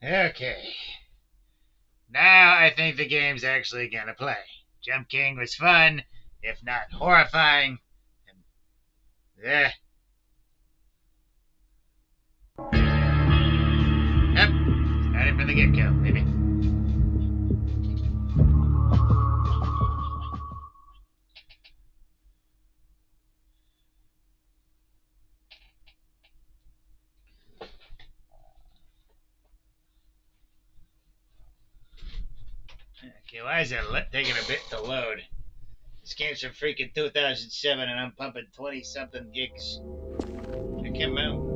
Okay. Now I think the game's actually gonna play. Jump King was fun, if not horrifying. And, yep, started from the get-go, maybe. Okay, why is it taking a bit to load? This game's from freaking 2007 and I'm pumping 20-something gigs. Come on.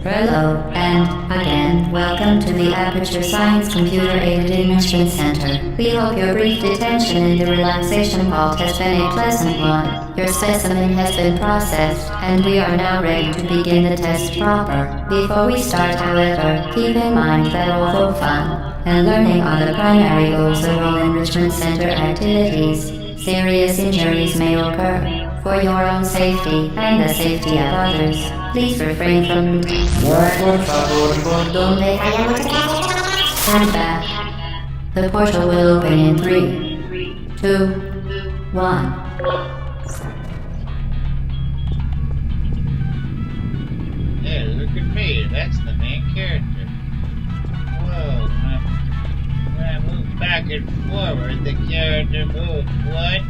Hello, and again, welcome to the Aperture Science Computer-Aided Enrichment Center. We hope your brief detention in the relaxation vault has been a pleasant one. Your specimen has been processed, and we are now ready to begin the test proper. Before we start, however, keep in mind that although fun and learning are the primary goals of all Enrichment Center activities, serious injuries may occur. For your own safety and the safety of others, please refrain from stand back. The portal will open in 3, 2, 1. Hey, look at me. That's the main character. Whoa. When I move back and forward, the character moves. What?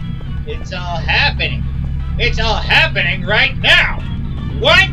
It's all happening. It's all happening right now. What?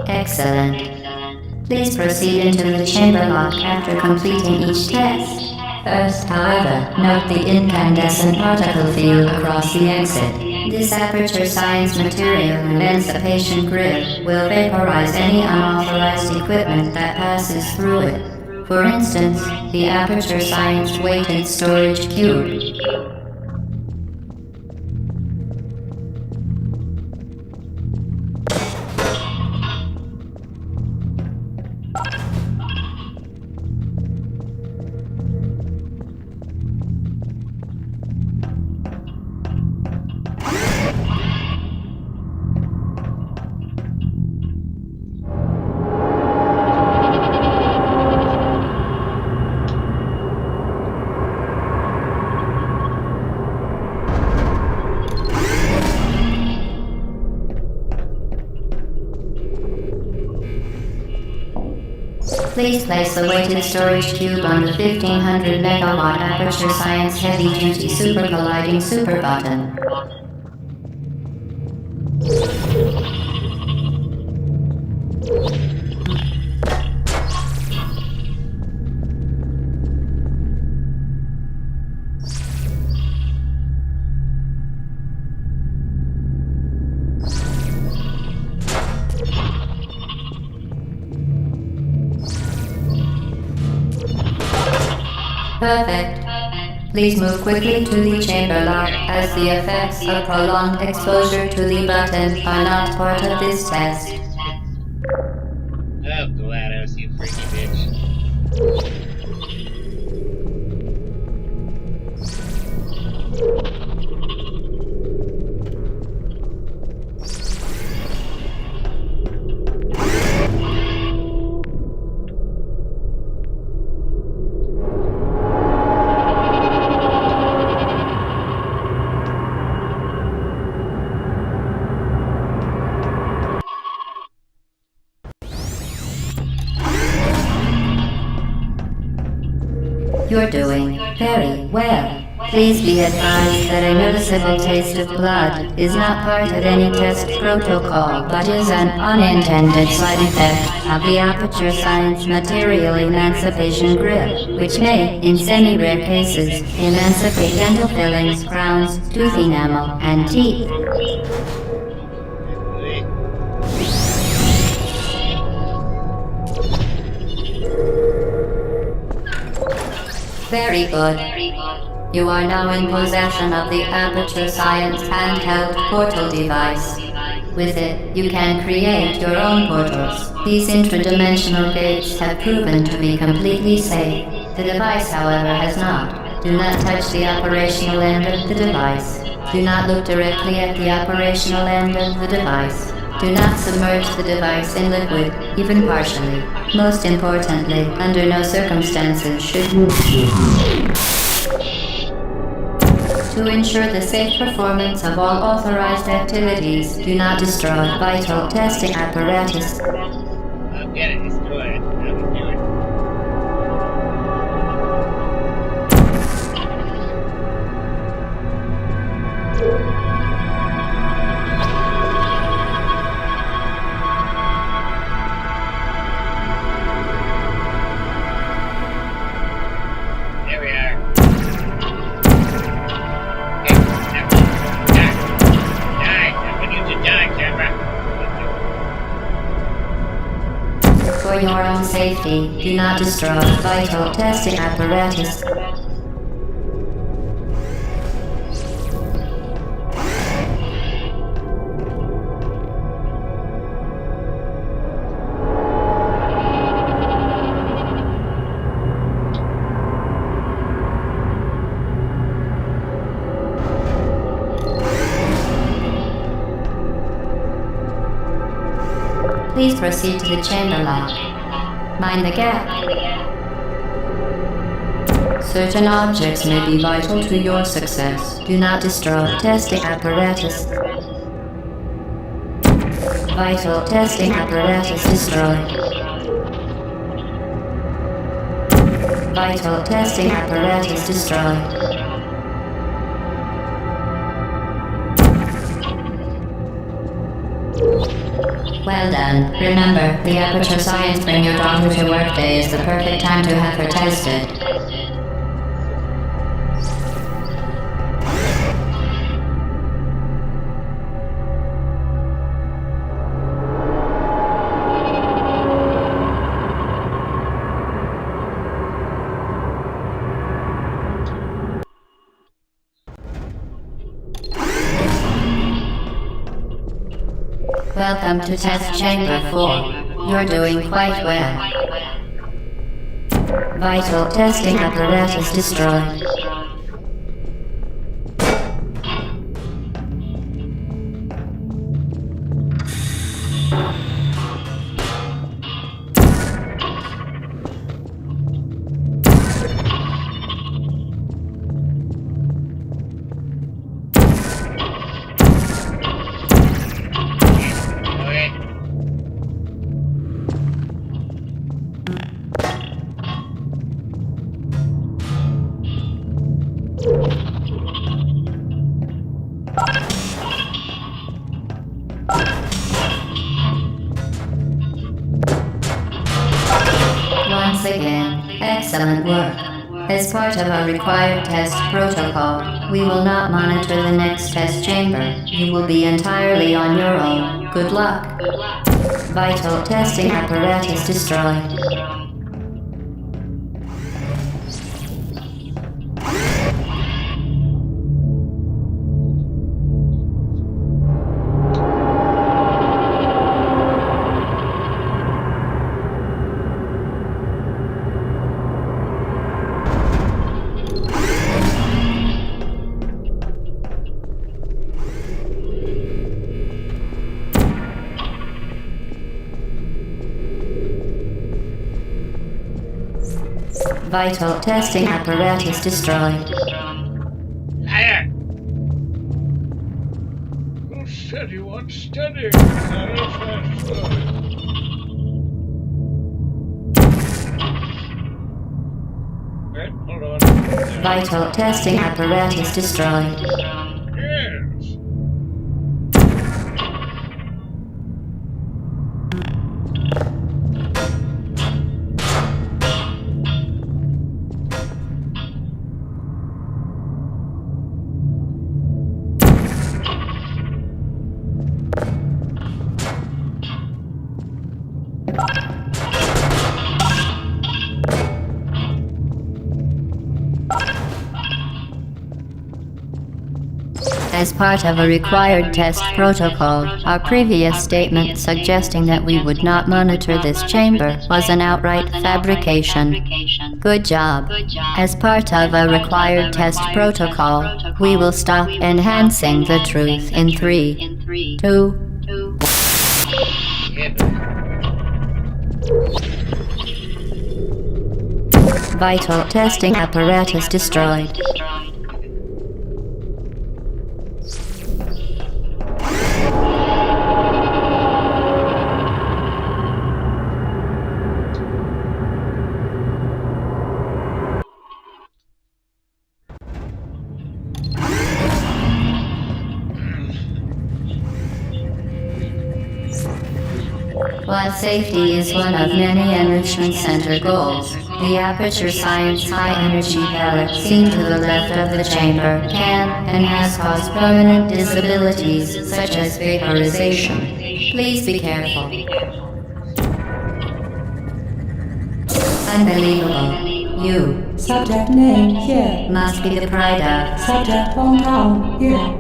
Excellent. Please proceed into the chamber lock after completing each test. First, however, note the incandescent particle field across the exit. This Aperture Science material emancipation grid will vaporize any unauthorized equipment that passes through it. For instance, the Aperture Science weighted storage cube. Please place the weighted storage cube on the 1500 megawatt Aperture Science Heavy Duty Super Colliding Super Button. Perfect. Please move quickly to the chamber lock, as the effects of prolonged exposure to the button are not part of this test. Oh, GLaDOS, you freaky bitch. You're doing very well. Please be advised that a noticeable taste of blood is not part of any test protocol, but is an unintended side effect of the Aperture Science Material Emancipation Grip, which may, in semi-rare cases, emancipate dental fillings, crowns, tooth enamel, and teeth. Very good. You are now in possession of the Aperture Science handheld portal device. With it, you can create your own portals. These intradimensional gates have proven to be completely safe. The device, however, has not. Do not touch the operational end of the device. Do not look directly at the operational end of the device. Do not submerge the device in liquid, even partially. Most importantly, under no circumstances should you... To ensure the safe performance of all authorized activities, do not destroy vital testing apparatus. I'll get it, destroy it. I will do it. There we are. For your own safety, do not destroy vital testing apparatus. Please proceed to the chamber lock. Mind the gap. Certain objects may be vital to your success. Do not destroy testing apparatus. Vital testing apparatus destroyed. Vital testing apparatus destroyed. Well done. Remember, the Aperture Science Bring Your Daughter to Work Day is the perfect time to have her tested. Welcome to Test Chamber 4. You're doing quite well. Vital testing apparatus destroyed. Once again, excellent work. As part of our required test protocol, we will not monitor the next test chamber. You will be entirely on your own. Good luck. Vital testing apparatus destroyed. Vital testing apparatus destroyed. Liar! Go steady, one steady. Right, hold on. Vital testing apparatus destroyed. Yes. As part of a required test protocol, our previous statement suggesting that we would not monitor this chamber was an outright fabrication. Good job. As part of a required test protocol, we will stop enhancing the truth in 3, 2, Yeah, but Vital testing apparatus destroyed. While safety is one of many Enrichment Center goals, the Aperture Science high-energy pellet seen to the left of the chamber can and has caused permanent disabilities such as vaporization. Please be careful. Unbelievable. You, Subject name here. must be the pride of. Subject hometown here.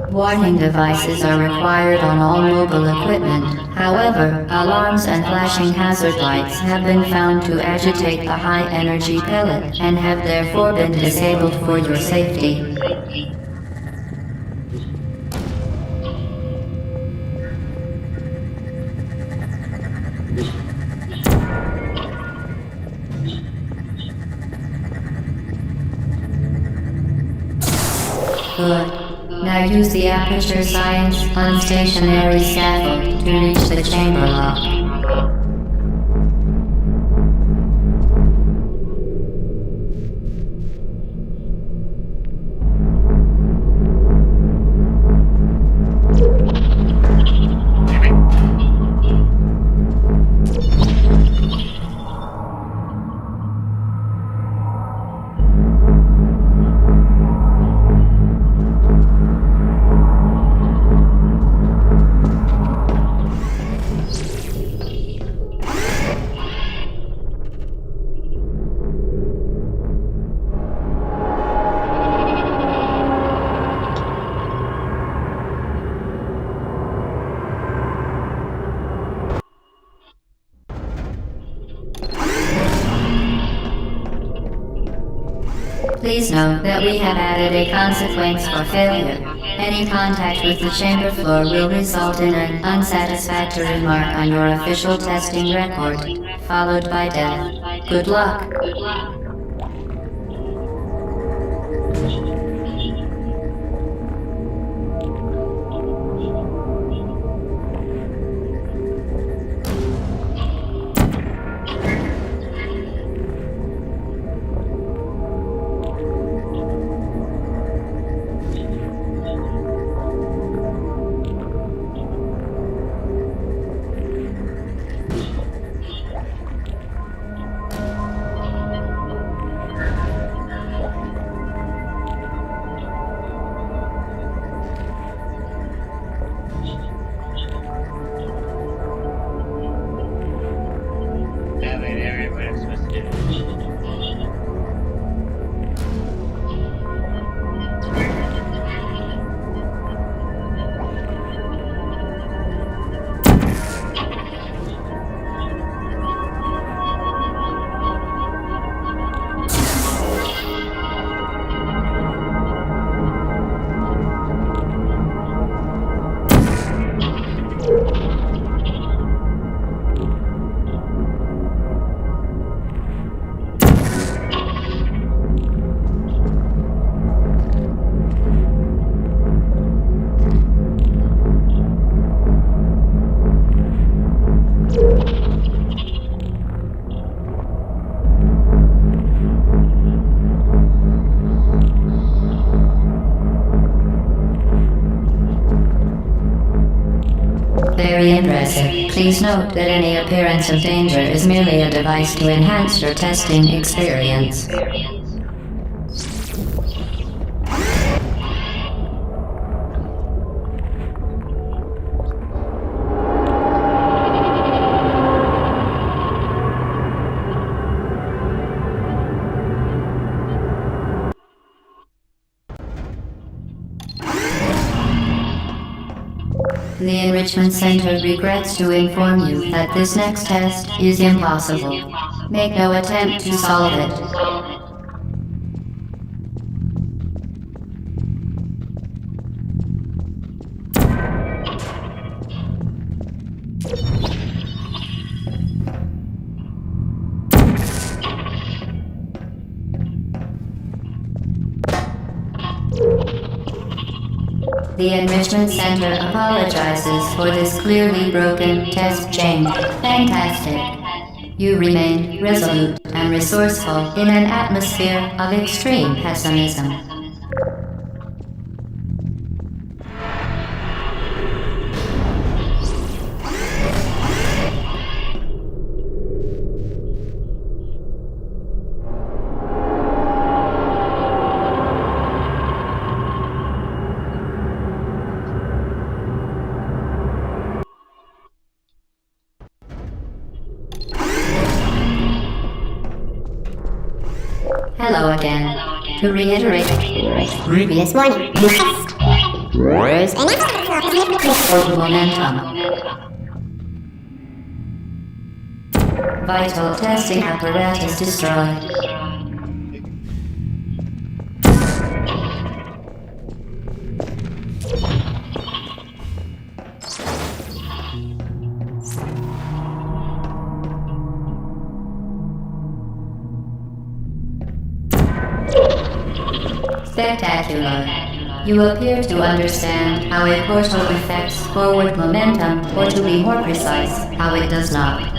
Warning devices are required on all mobile equipment. However, alarms and flashing hazard lights have been found to agitate the high-energy pellet and have therefore been disabled for your safety. Good. Now use the Aperture Science unstationary scaffold to reach the chamber lock. Please note that we have added a consequence for failure. Any contact with the chamber floor will result in an unsatisfactory mark on your official testing record, followed by death. Good luck. Very impressive. Please note that any appearance of danger is merely a device to enhance your testing experience. The Enrichment Center regrets to inform you that this next test is impossible. Make no attempt to solve it. The Enrichment Center apologizes for this clearly broken test chain. Fantastic. You remain resolute and resourceful in an atmosphere of extreme pessimism. Hello again. To reiterate, previous warning. Where's momentum? Vital testing apparatus destroyed. Spectacular. You appear to understand how a portal affects forward momentum, or to be more precise, how it does not.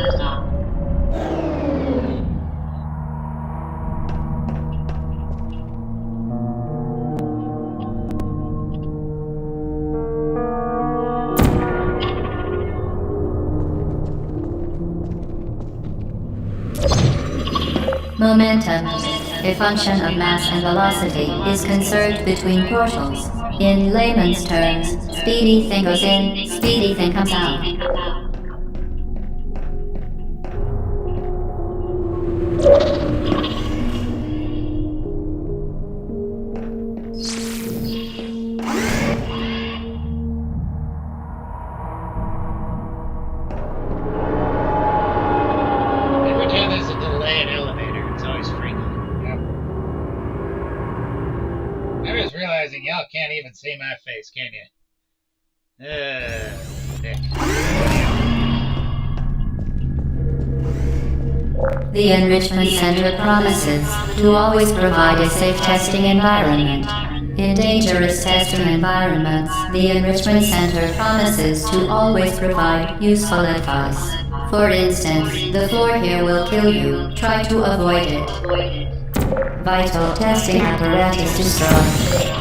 Momentum, a function of mass and velocity, is conserved between portals. In layman's terms, speedy thing goes in, speedy thing comes out. Every time there's a delay in elevator, it's always freaky. Yep. I was realizing y'all can't even see my face, can you? Dick. The Enrichment Center promises to always provide a safe testing environment. In dangerous testing environments, the Enrichment Center promises to always provide useful advice. For instance, the floor here will kill you. Try to avoid it. Vital testing apparatus destroyed.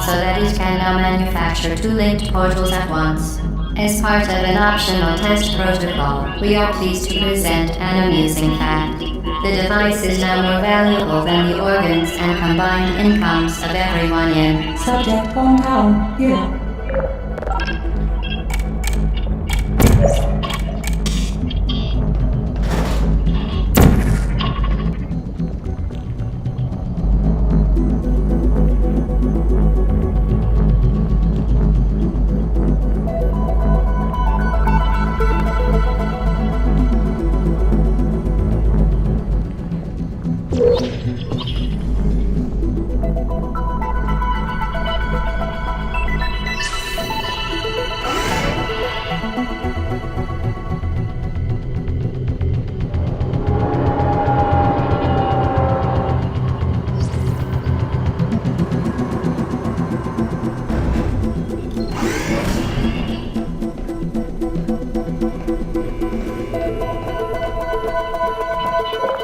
so that it can now manufacture two linked portals at once. As part of an optional test protocol, we are pleased to present an amusing fact. The device is now more valuable than the organs and combined incomes of everyone in Subject hometown, here.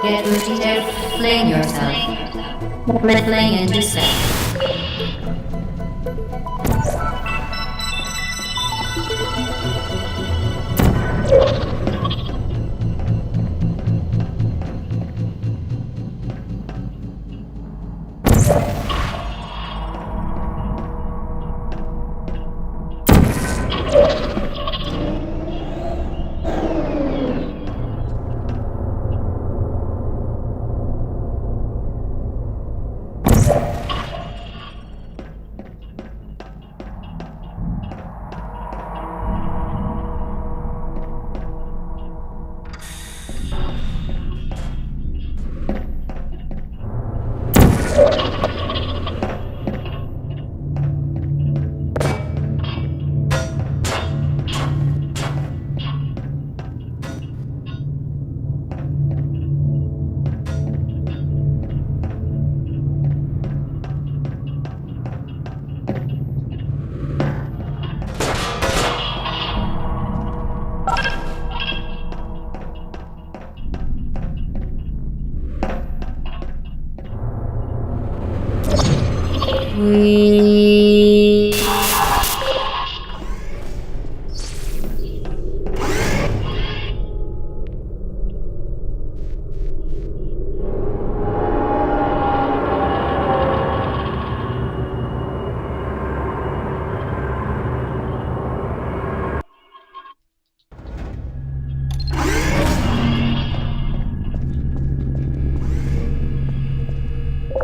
Get ready to fling yourself. Fling into space.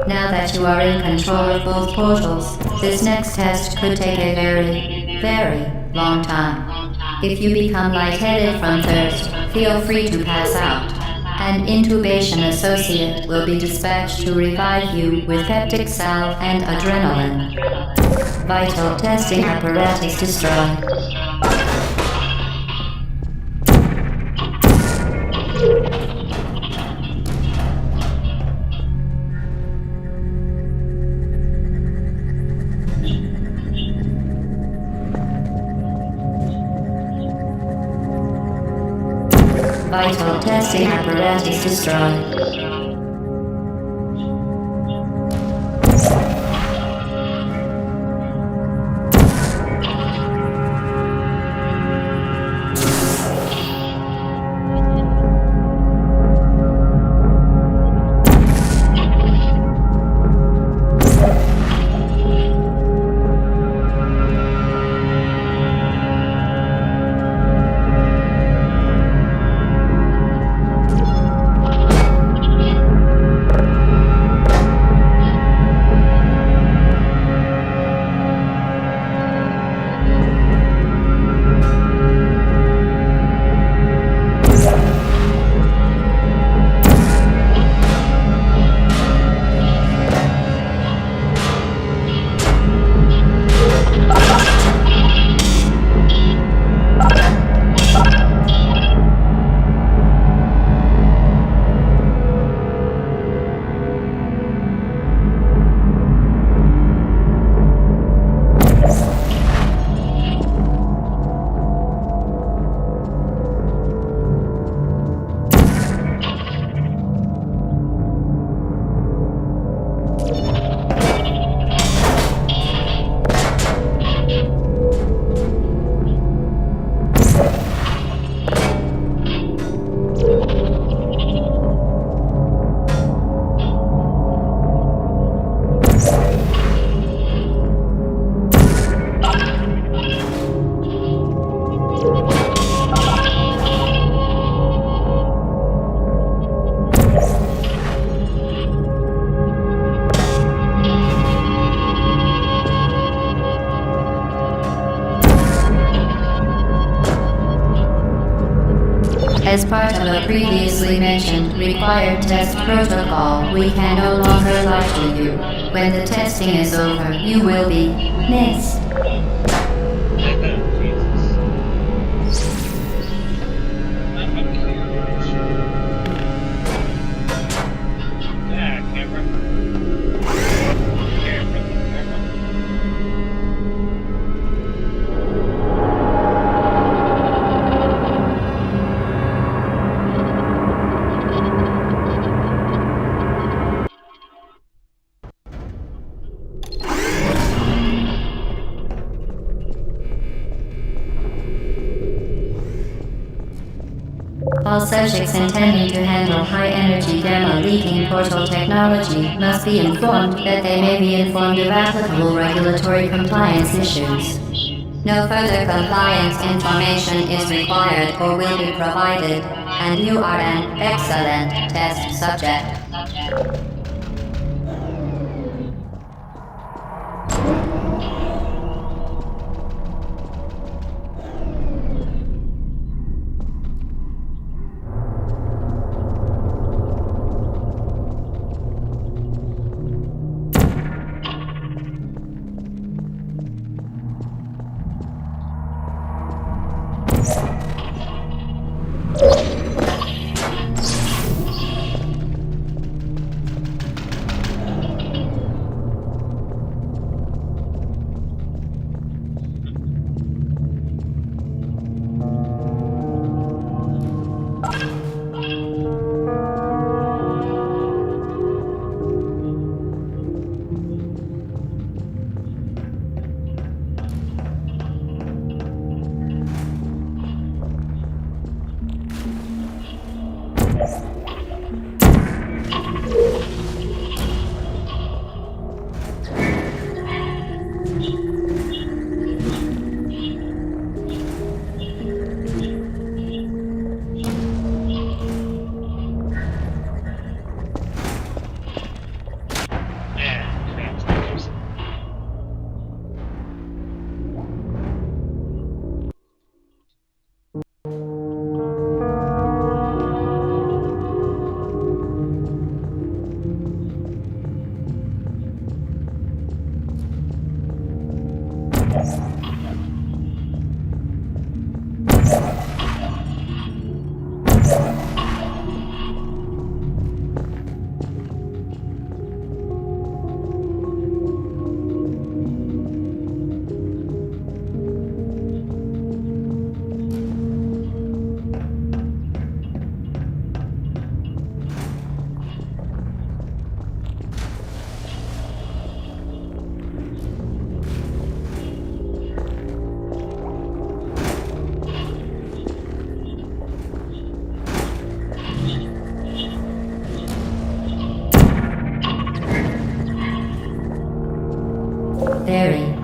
Now that you are in control of both portals, this next test could take a very, very long time. If you become lightheaded from thirst, feel free to pass out. An intubation associate will be dispatched to revive you with peptic salve and adrenaline. Vital testing apparatus destroyed. Vital testing apparatus destroyed. As part of a previously mentioned required test protocol, we can no longer lie to you. When the testing is over, you will be missed. Jesus. I'm a cute. Yeah, camera. All subjects intending to handle high-energy gamma-leaking portal technology must be informed that they may be informed of applicable regulatory compliance issues. No further compliance information is required or will be provided, and you are an excellent test subject.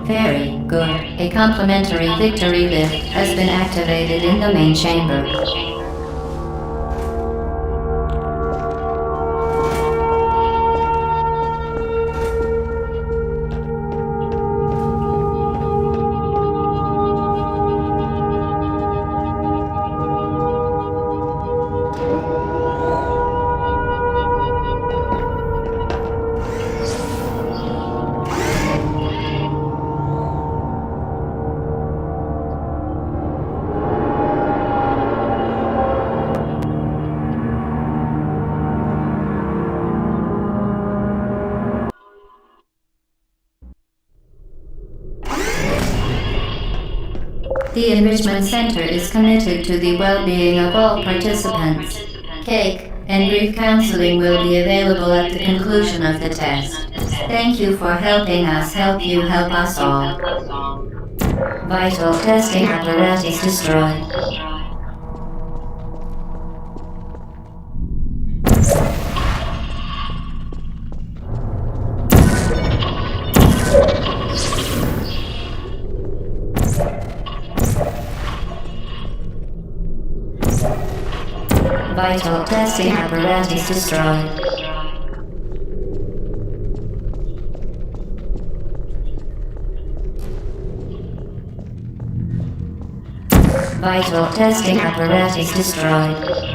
Very good. A complimentary victory lift has been activated in the main chamber. The Enrichment Center is committed to the well-being of all participants. Cake and grief counseling will be available at the conclusion of the test. Thank you for helping us help you help us all. Vital testing apparatus destroyed. Vital testing apparatus destroyed. Vital testing apparatus destroyed.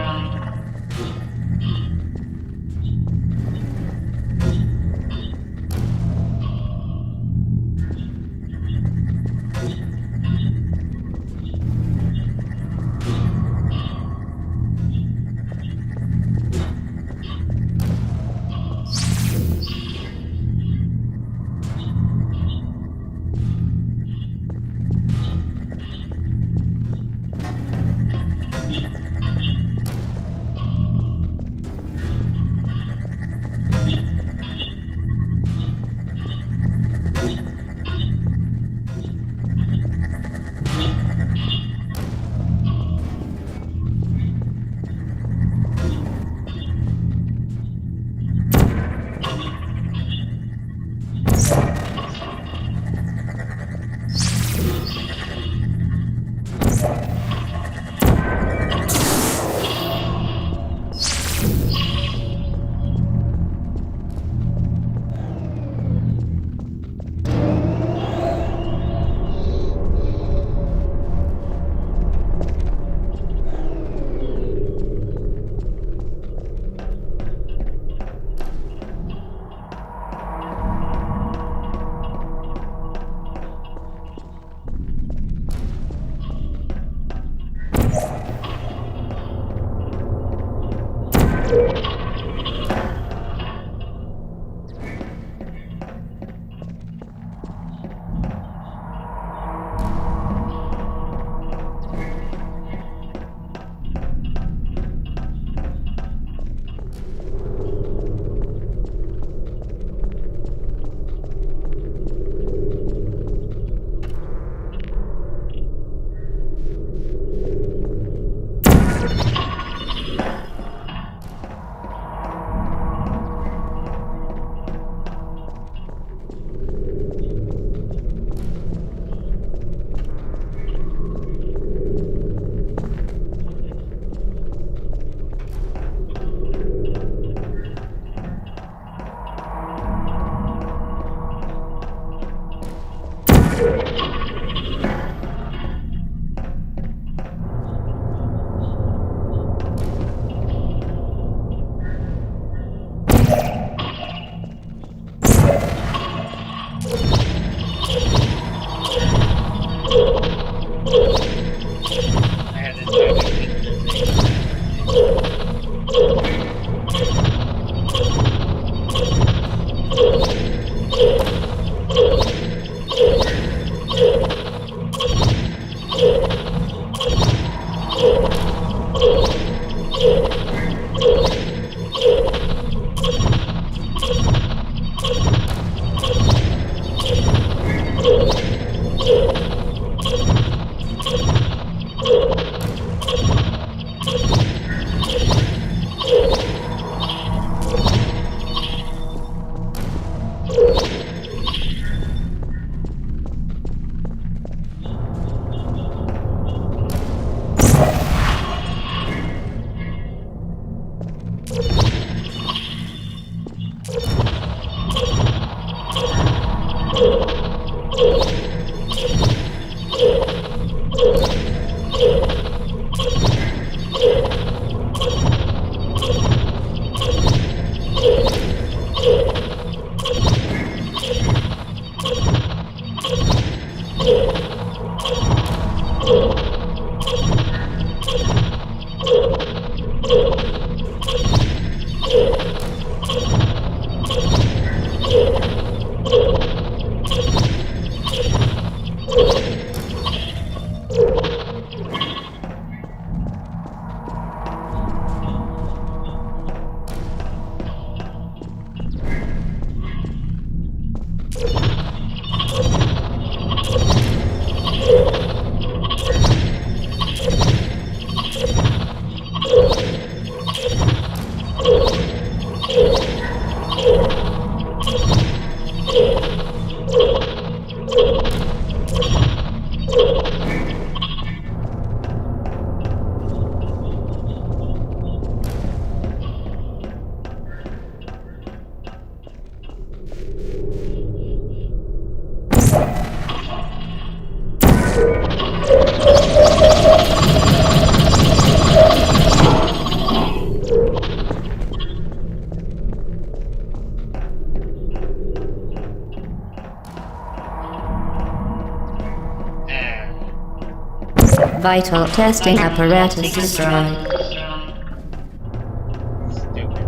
Vital testing apparatus destroyed. Stupid.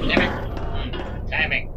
Damn it. Timing.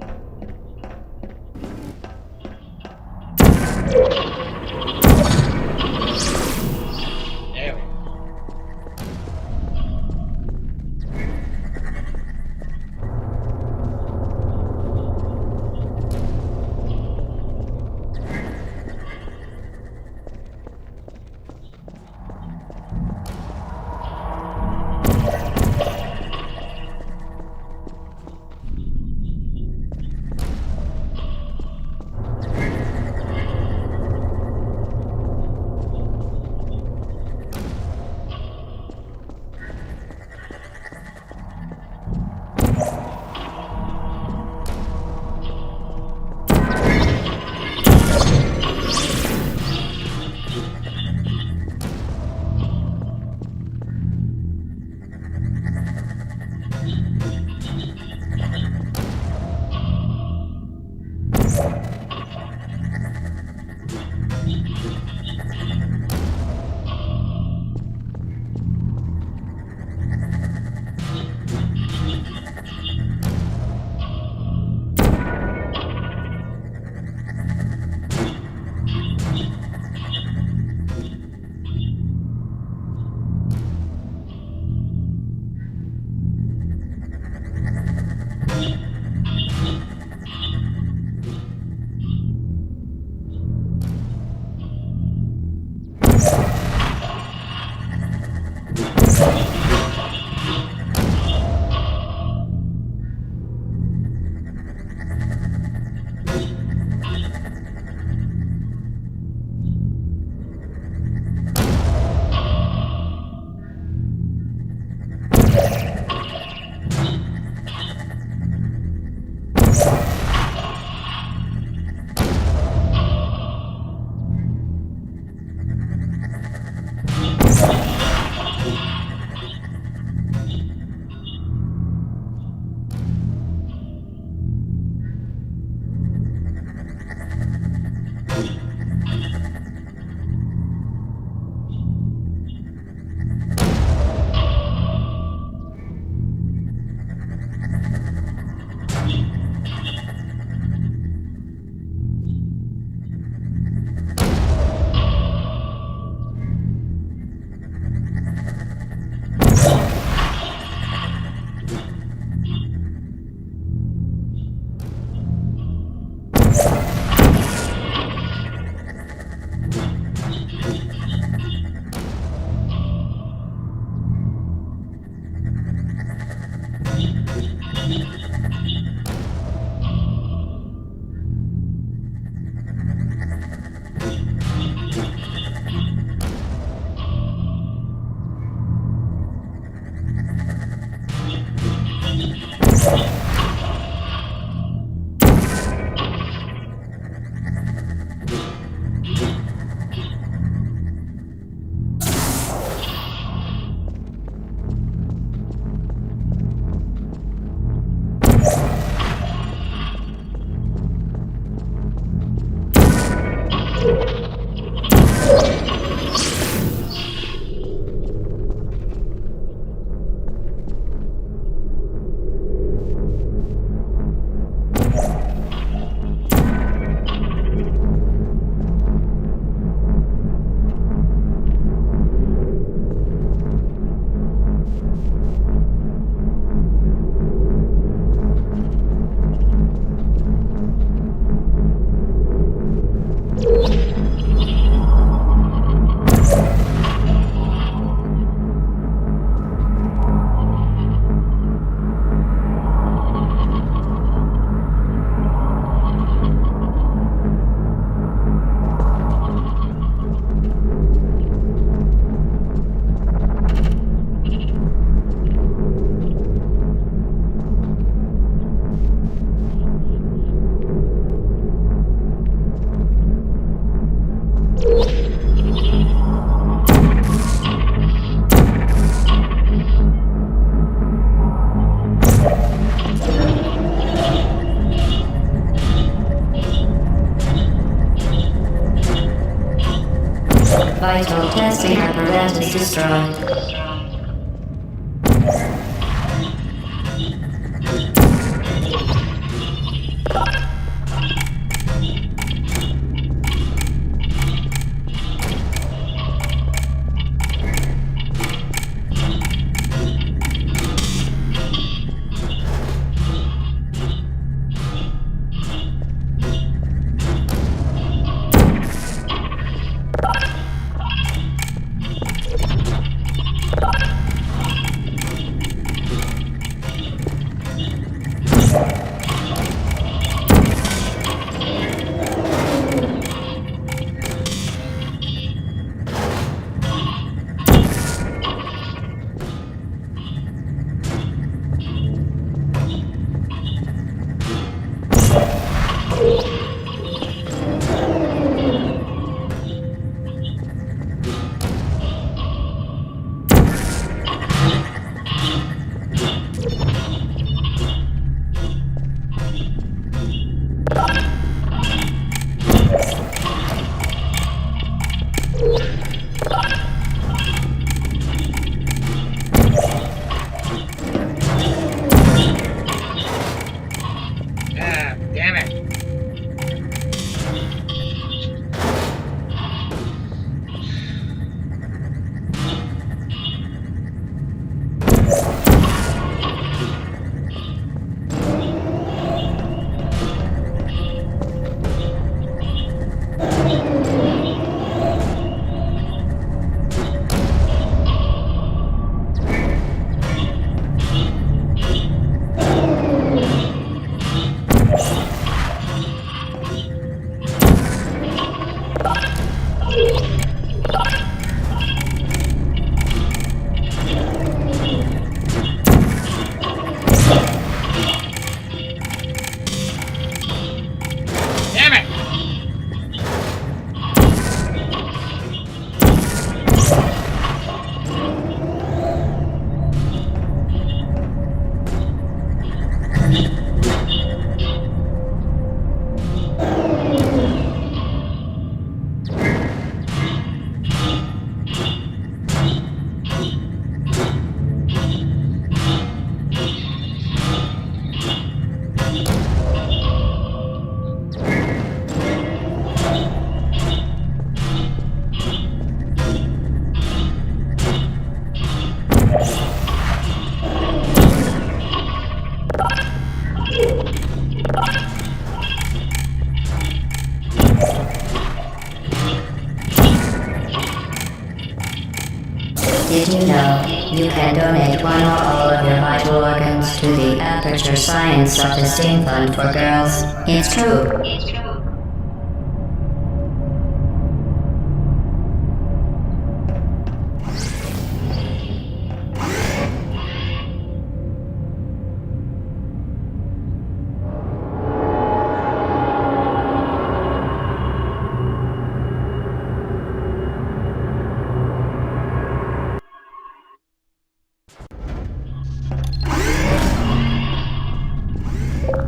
apparatus destroyed. Ah, damn it. Damn it! Did you know you can donate one or all of your vital organs to the Aperture Science Self-Esteem Fund for Girls? It's true.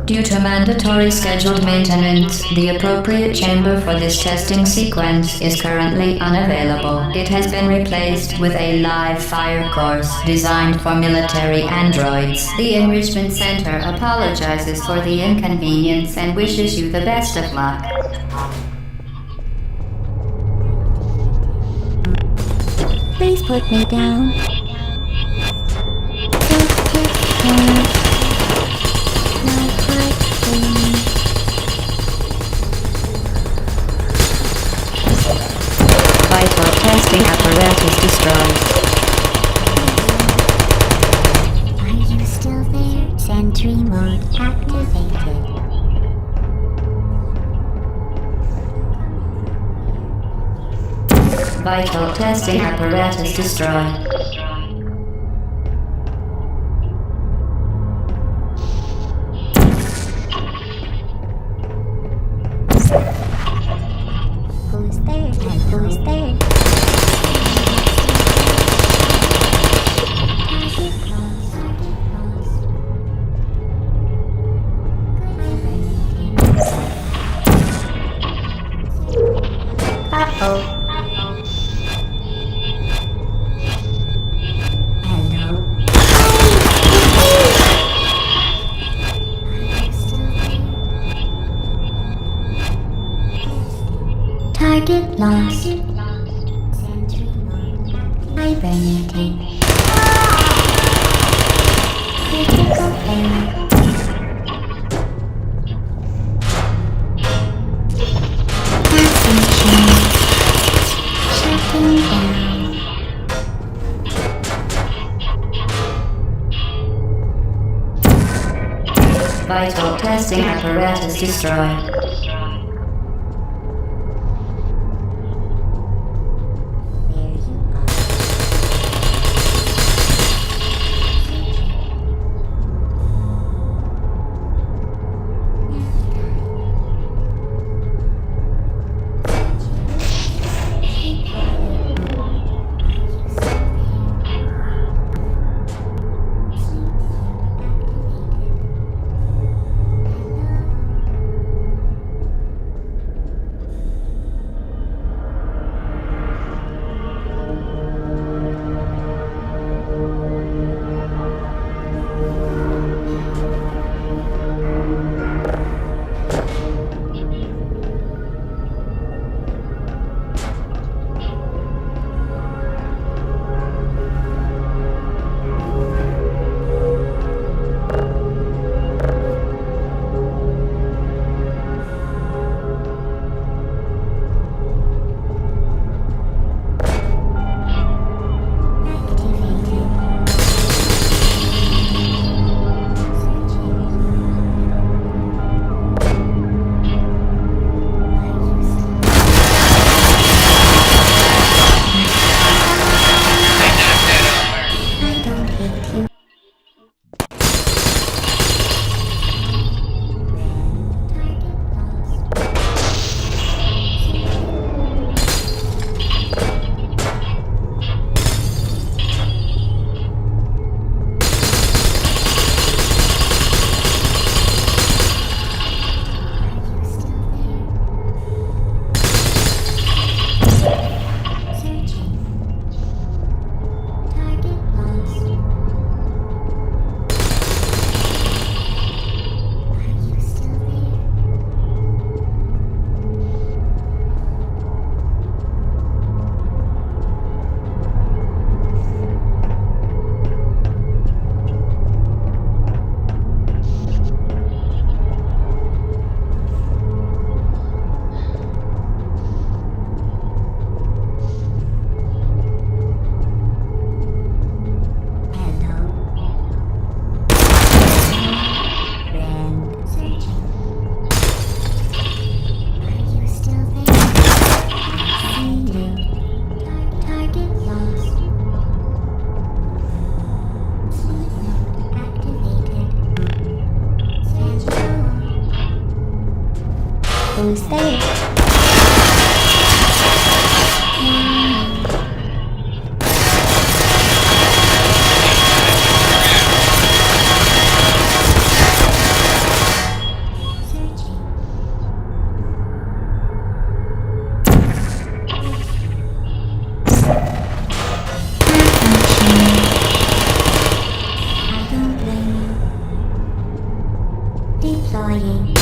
Due to mandatory scheduled maintenance, the appropriate chamber for this testing sequence is currently unavailable. It has been replaced with a live fire course designed for military androids. The Enrichment Center apologizes for the inconvenience and wishes you the best of luck. Please put me down. Vital testing apparatus destroyed. Are you still there? Sentry mode activated. Vital testing apparatus destroyed. Who's there and who's there? Uh-oh. Target lost. Sentry mode. Hibernating. Critical error. Ascension. Shutting down. Vital testing apparatus destroyed. There you are. Who's there? Deploying.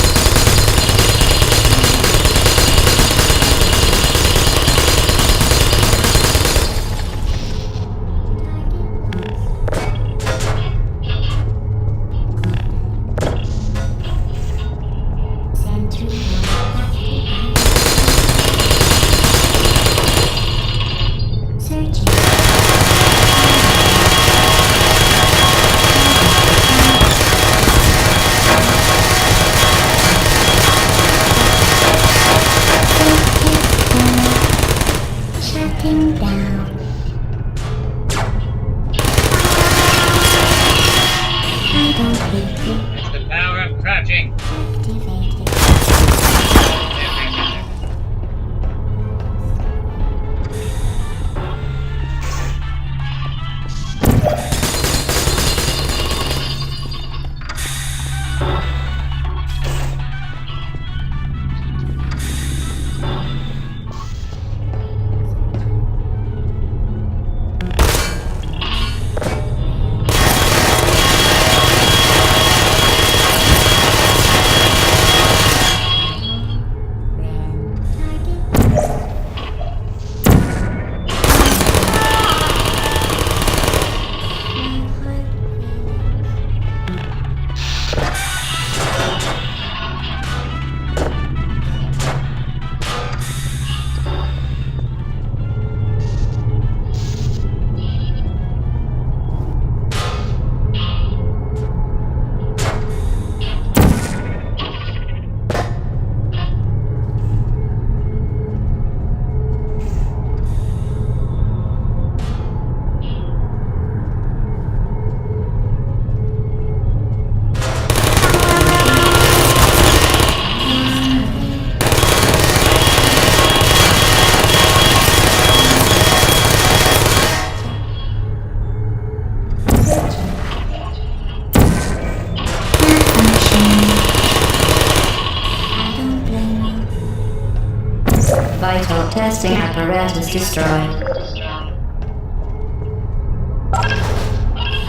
testing apparatus destroyed.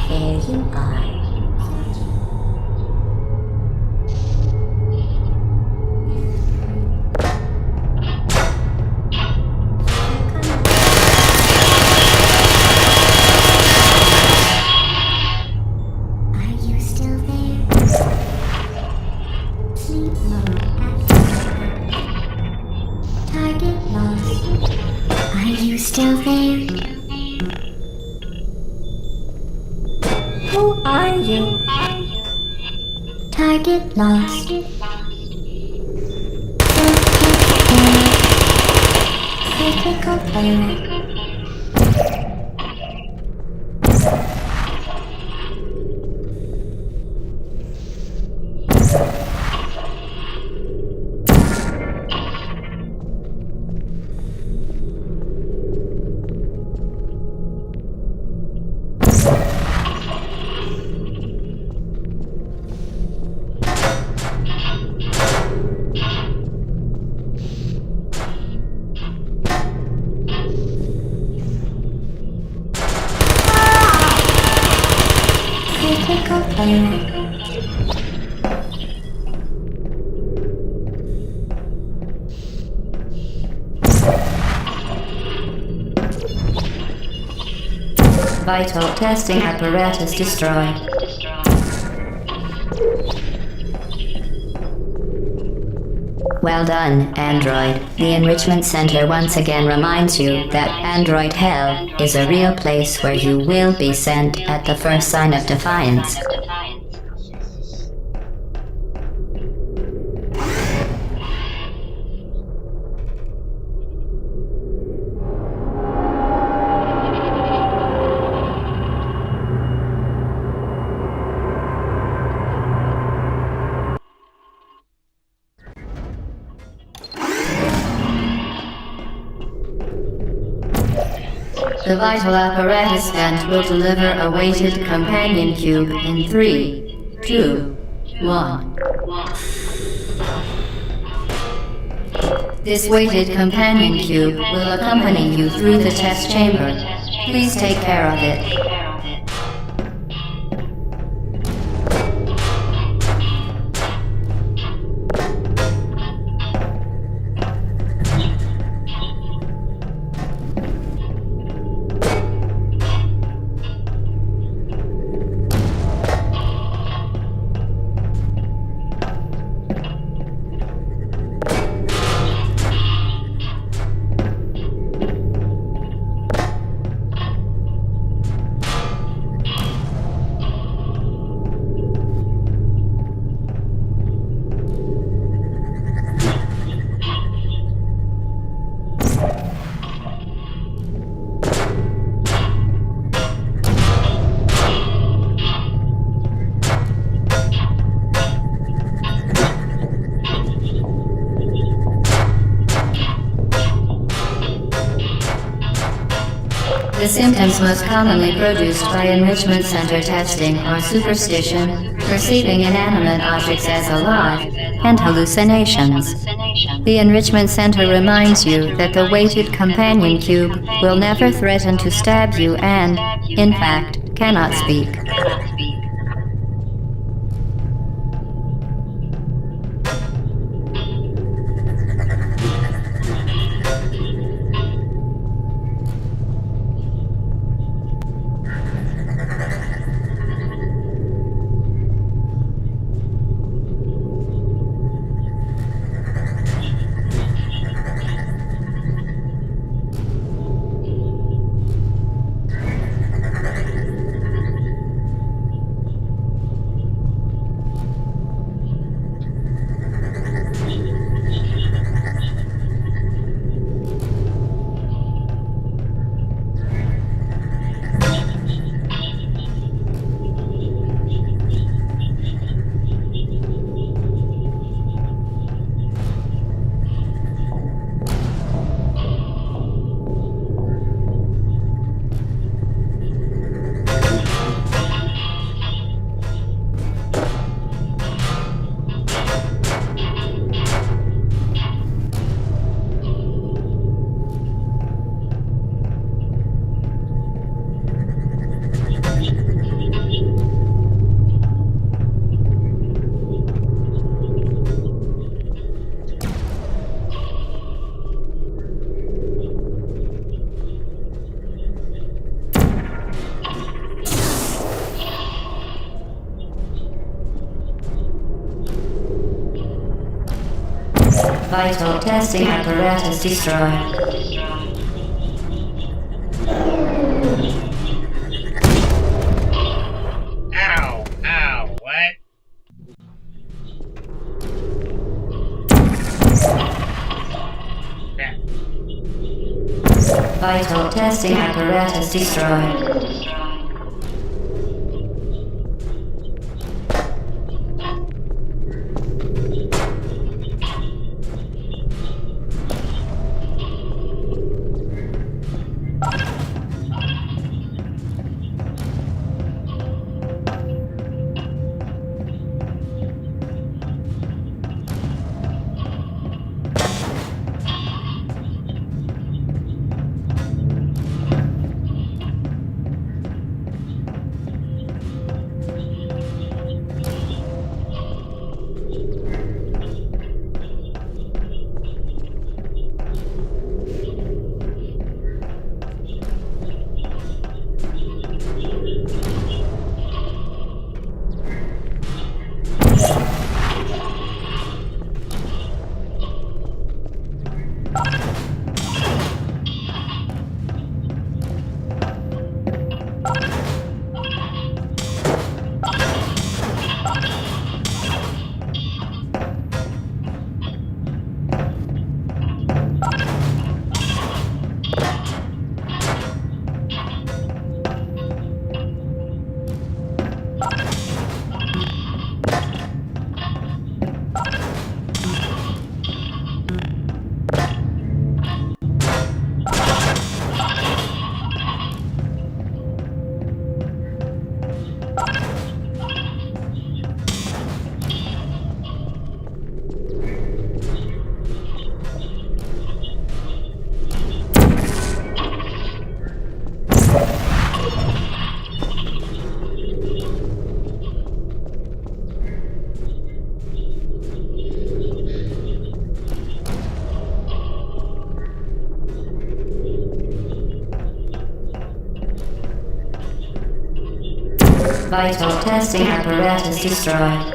There you are. Are you still there? Sleep mode activated. Target lost. Are you still there? Who are you? Target lost. Critical error. Critical error. Vital testing apparatus destroyed. Well done, Android. The Enrichment Center once again reminds you that Android Hell is a real place where you will be sent at the first sign of defiance. Jesus. The vital apparatus vent will deliver a weighted companion cube in 3, 2, 1. This weighted companion cube will accompany you through the test chamber. Please take care of it. The symptoms most commonly produced by enrichment center testing are superstition, perceiving inanimate objects as alive, and hallucinations. The enrichment center reminds you that the weighted companion cube will never threaten to stab you and, in fact, cannot speak. Vital testing apparatus destroyed. Ow! Ow! What? Crap. Vital testing apparatus destroyed. Vital testing apparatus destroyed.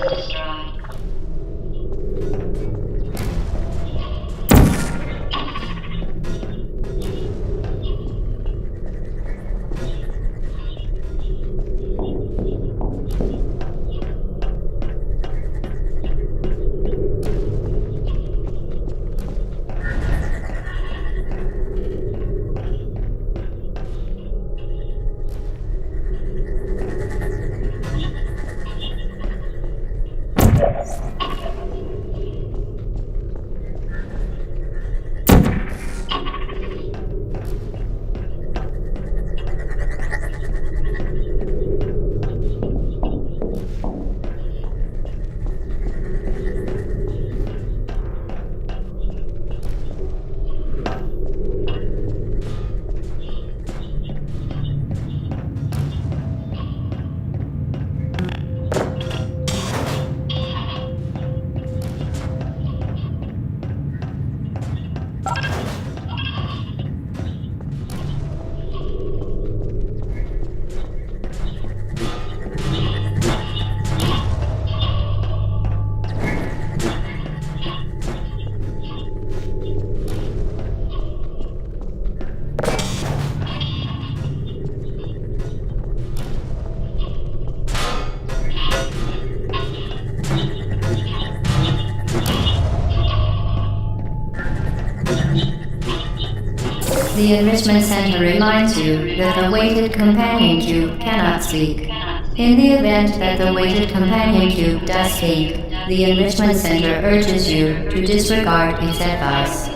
The Enrichment Center reminds you that the weighted companion cube cannot speak. In the event that the weighted companion cube does speak, the Enrichment Center urges you to disregard its advice.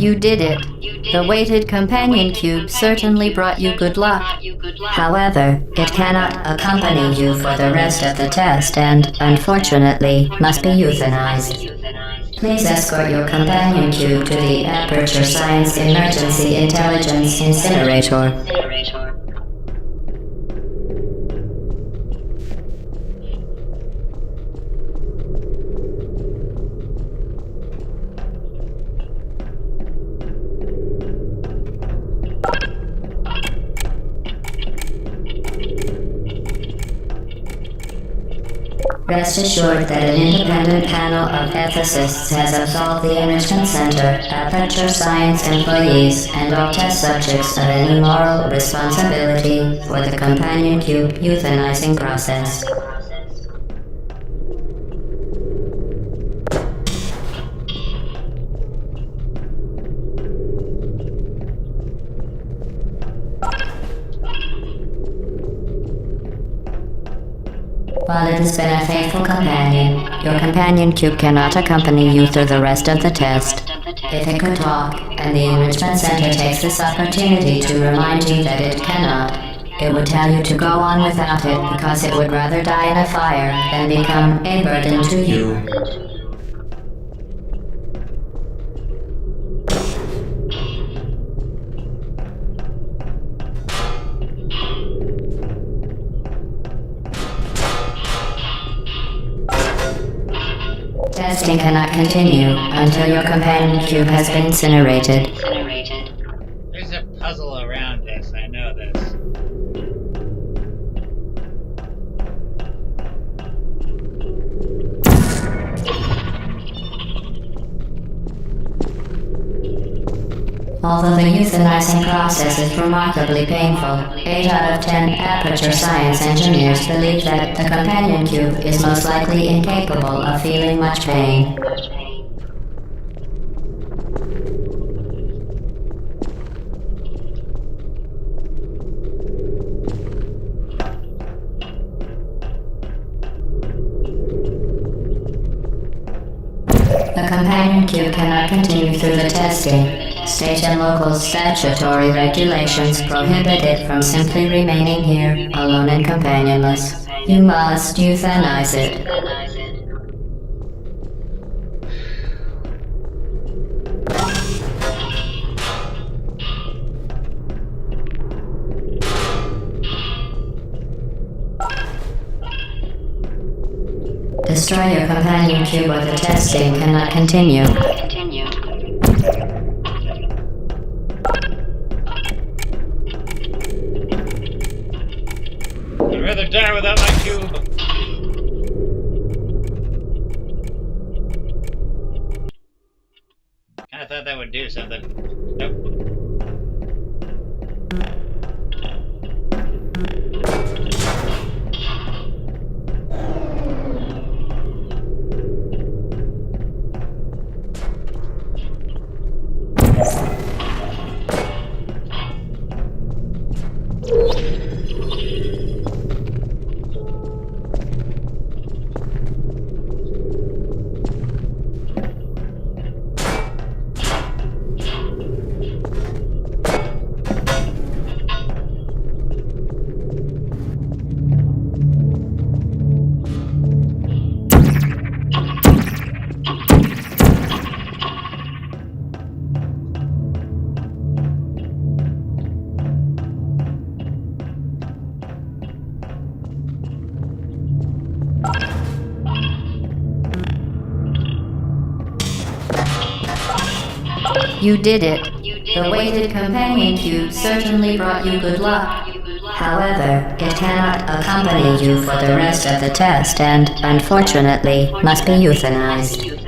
You did it. The weighted companion cube certainly brought you good luck. However, it cannot accompany you for the rest of the test and, unfortunately, must be euthanized. Please escort your companion cube to the Aperture Science Emergency Intelligence Incinerator. Rest assured that an independent panel of ethicists has absolved the Enrichment Center, Aperture Science employees, and all test subjects of any moral responsibility for the companion cube euthanizing process. While it has been a faithful companion, your companion cube cannot accompany you through the rest of the test. If it could talk, and the Enrichment Center takes this opportunity to remind you that it cannot, it would tell you to go on without it because it would rather die in a fire than become a burden to you. Testing cannot continue until your companion cube has been incinerated. There's a puzzle around this, I know this. Although the euthanizing process is remarkably painful, 8 out of 10 Aperture Science engineers believe that the companion cube is most likely incapable of feeling much pain. The companion cube cannot continue through the testing. State and local statutory regulations prohibit it from simply remaining here, alone and companionless. You must euthanize it. Destroy your companion cube or the testing cannot continue. I'd rather die without my cube. Kinda thought that would do something. Nope. You did it. The weighted companion cube certainly brought you good luck. However, it cannot accompany you for the rest of the test and, unfortunately, must be euthanized.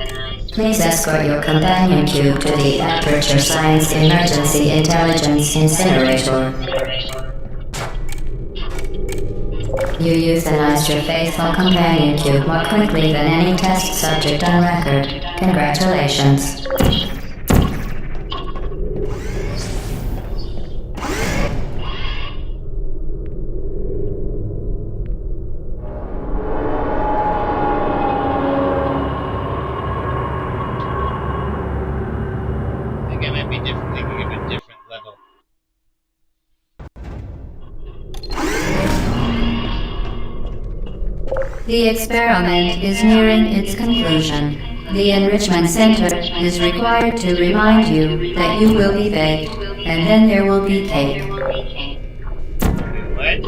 Please escort your companion cube to the Aperture Science Emergency Intelligence Incinerator. You euthanized your faithful companion cube more quickly than any test subject on record. Congratulations. I think I might be The experiment is nearing its conclusion. The Enrichment Center is required to remind you that you will be baked, and then there will be cake. What?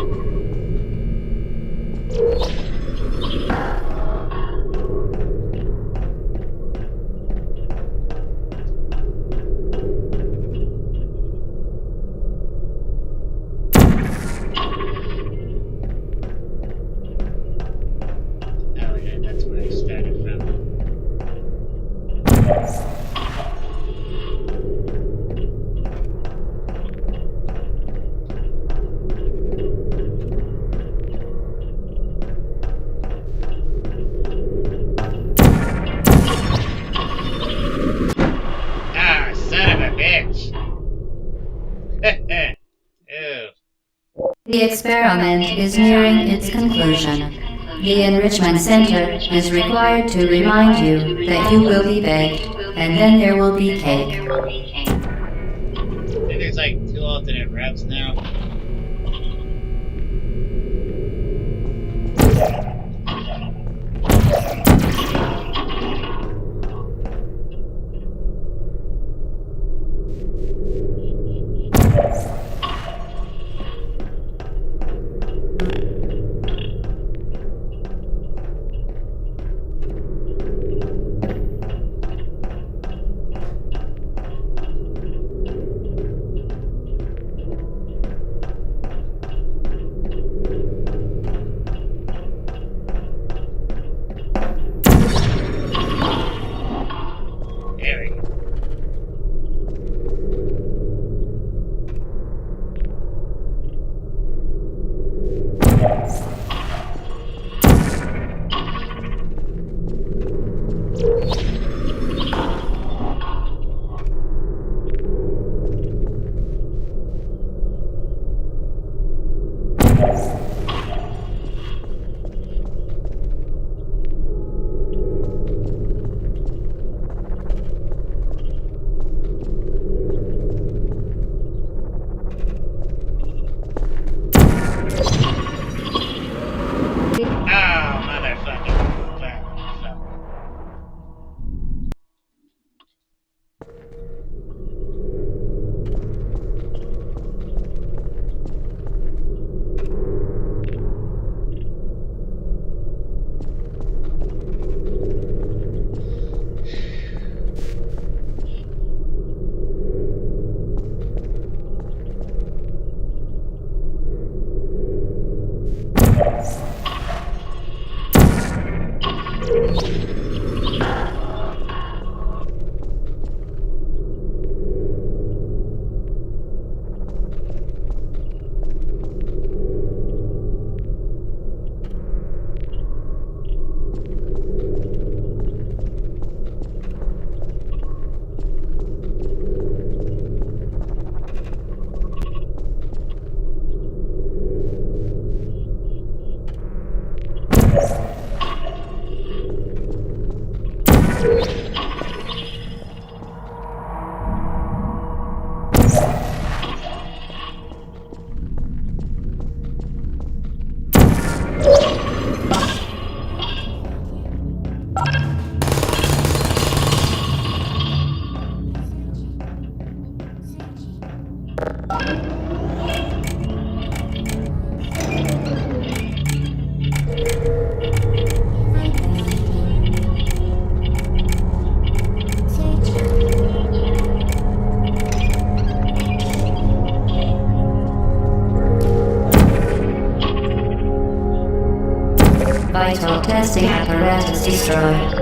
Oh yeah, that's where I started from. Ah, son of a bitch! Ew. The experiment is nearing its conclusion. The Enrichment Center is required to remind you that you will be baked, and then there will be cake. I think there's like 2 alternate routes now. There we go. Oh, motherfucking fuck. Vital testing apparatus destroyed.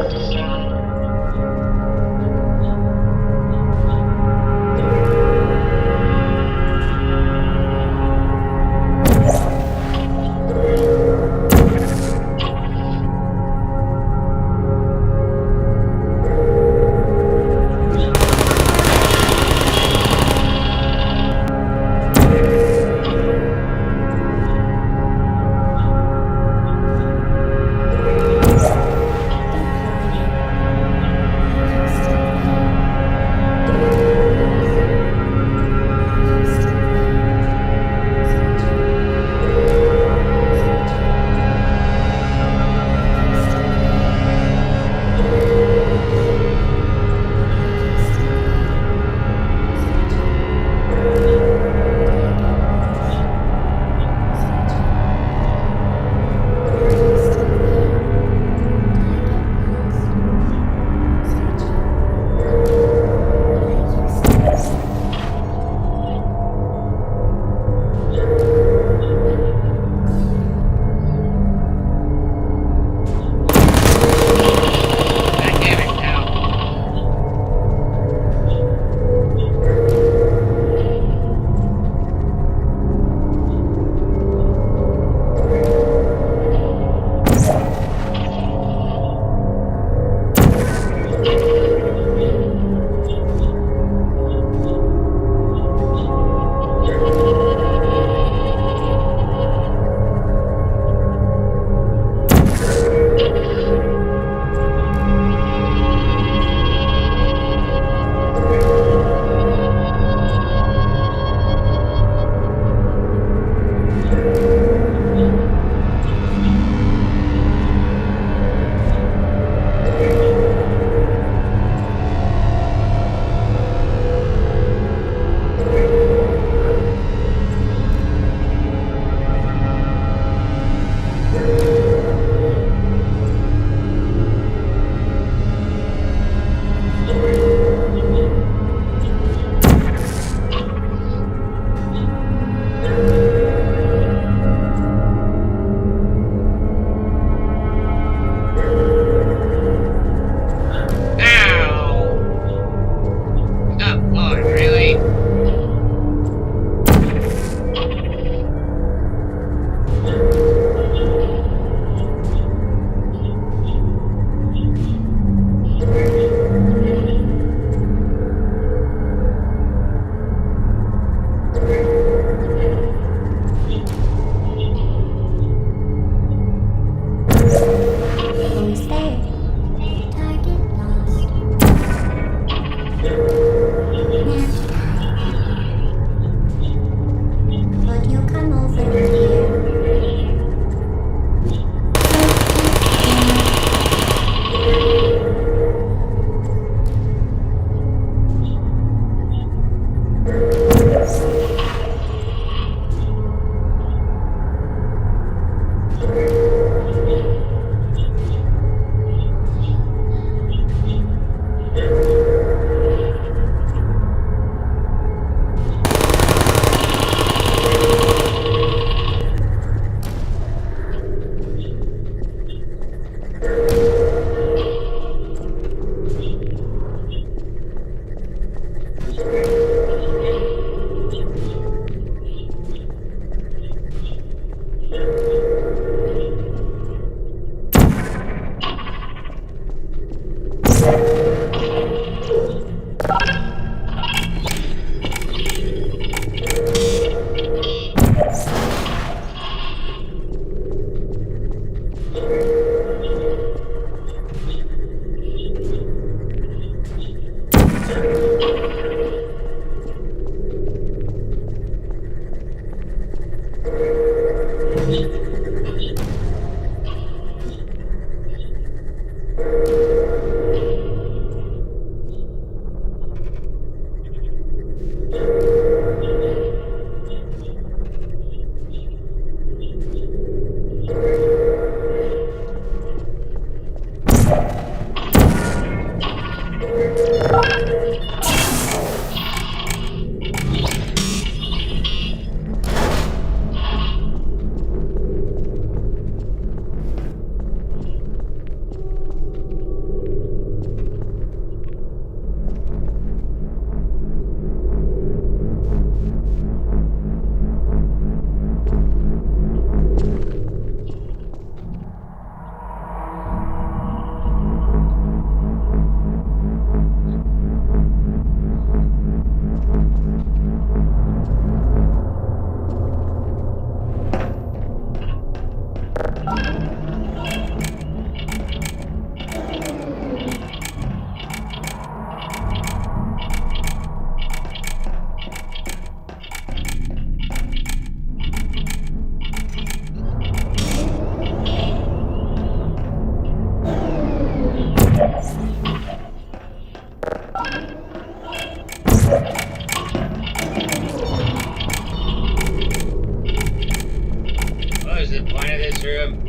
What was the point of this room?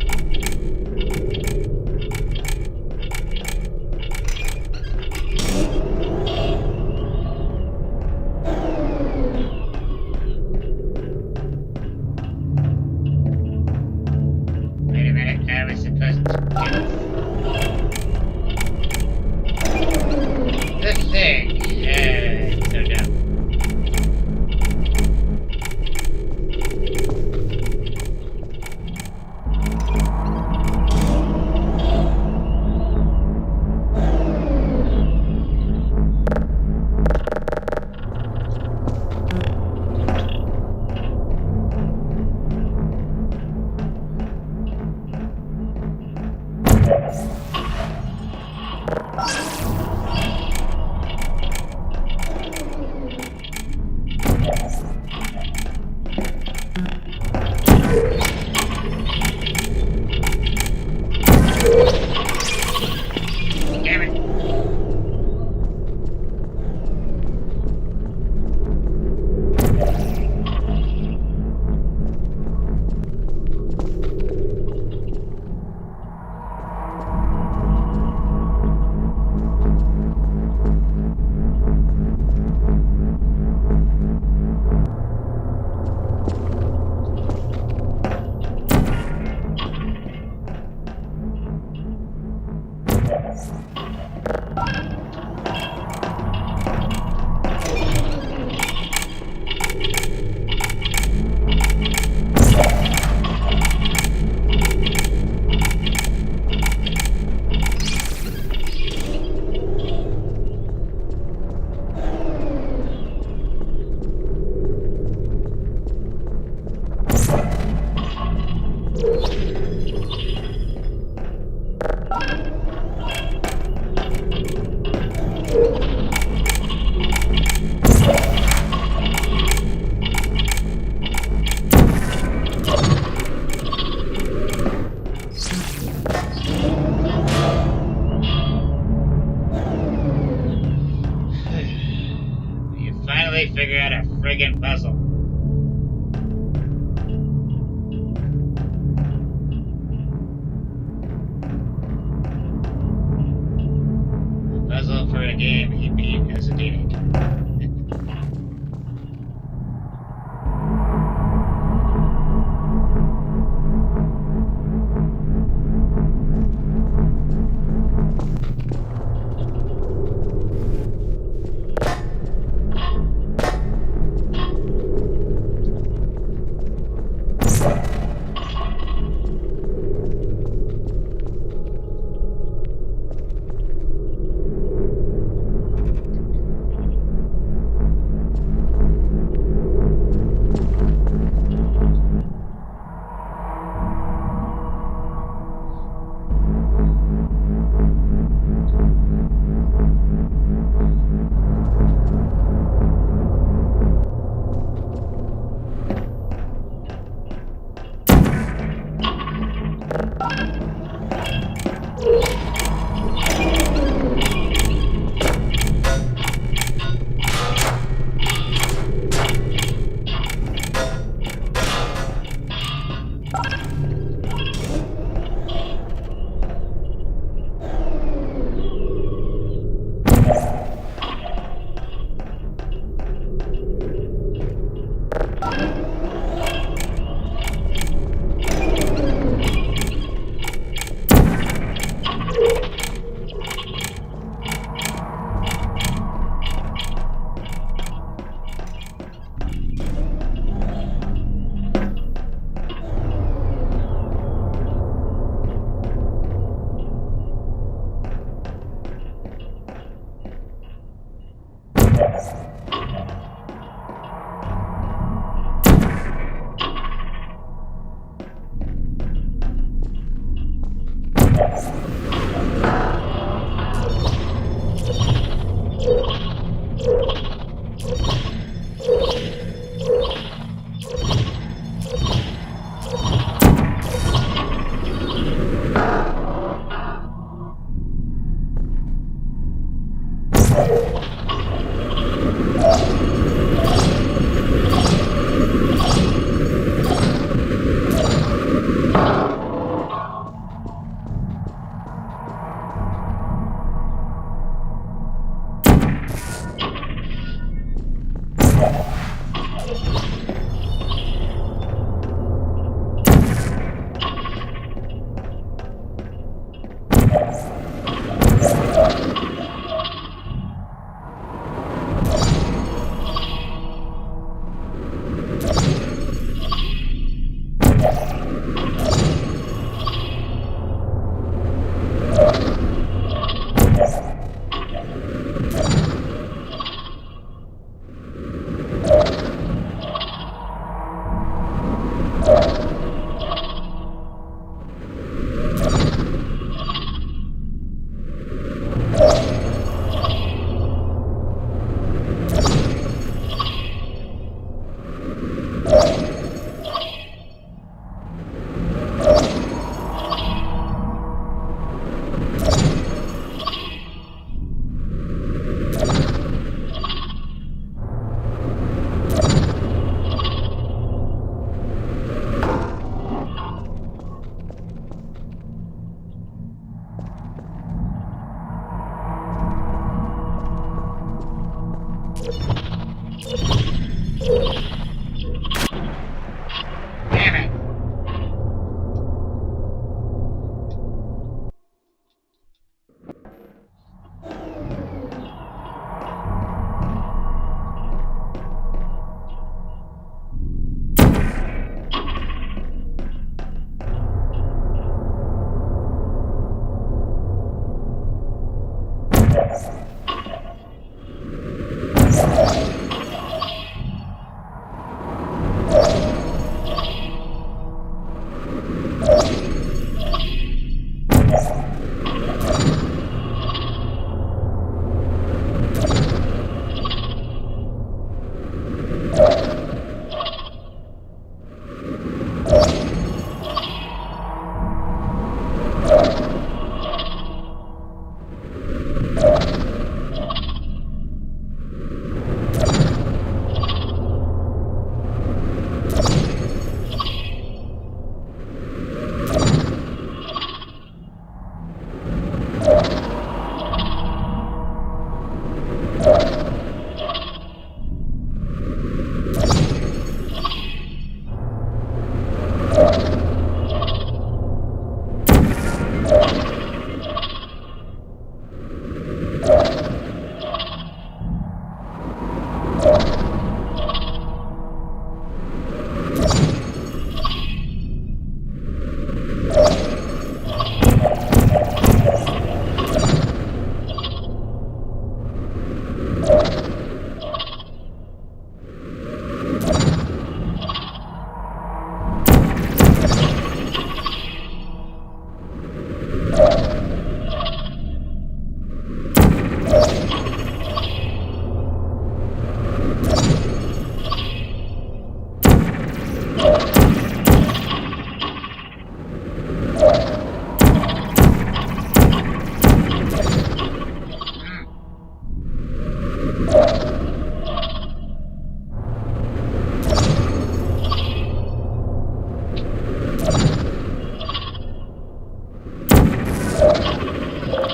Wait a minute, I was supposed to get the thing. So dumb. Damn it. You finally figure out a friggin' puzzle. A puzzle for a game he beat as a teenager.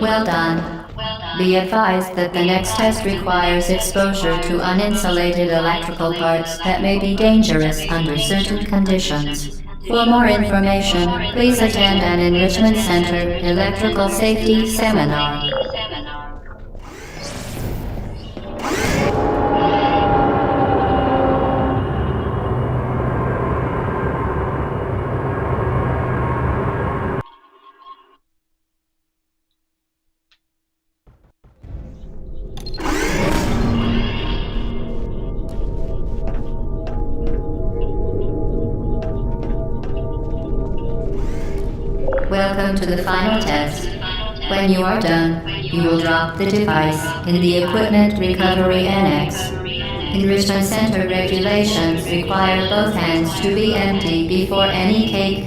Well done. Be advised that the next test requires exposure to uninsulated electrical parts that may be dangerous under certain conditions. For more information, please attend an Enrichment Center electrical safety seminar. Welcome to the final test. When you are done, you will drop the device in the Equipment Recovery Annex. Enrichment Center regulations require both hands to be empty before any cake.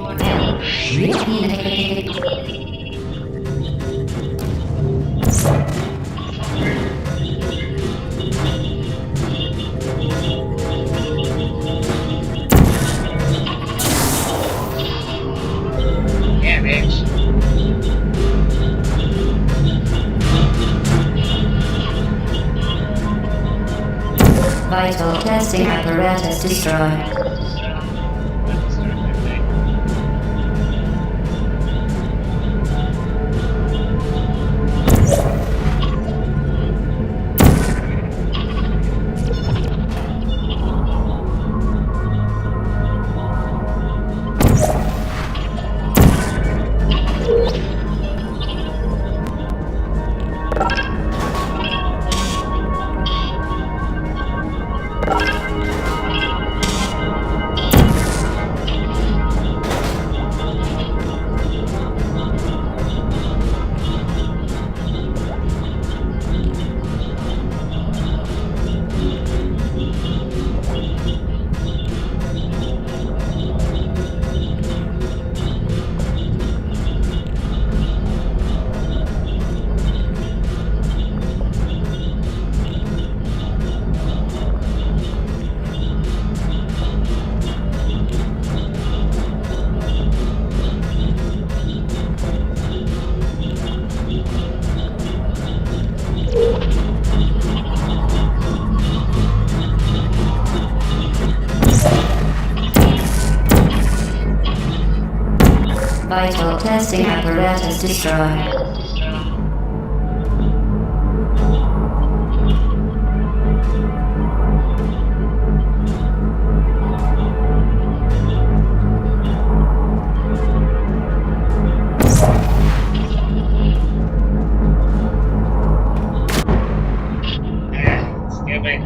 Yeah, bitch. Vital testing apparatus destroyed. Vital testing apparatus destroyed. Stupid.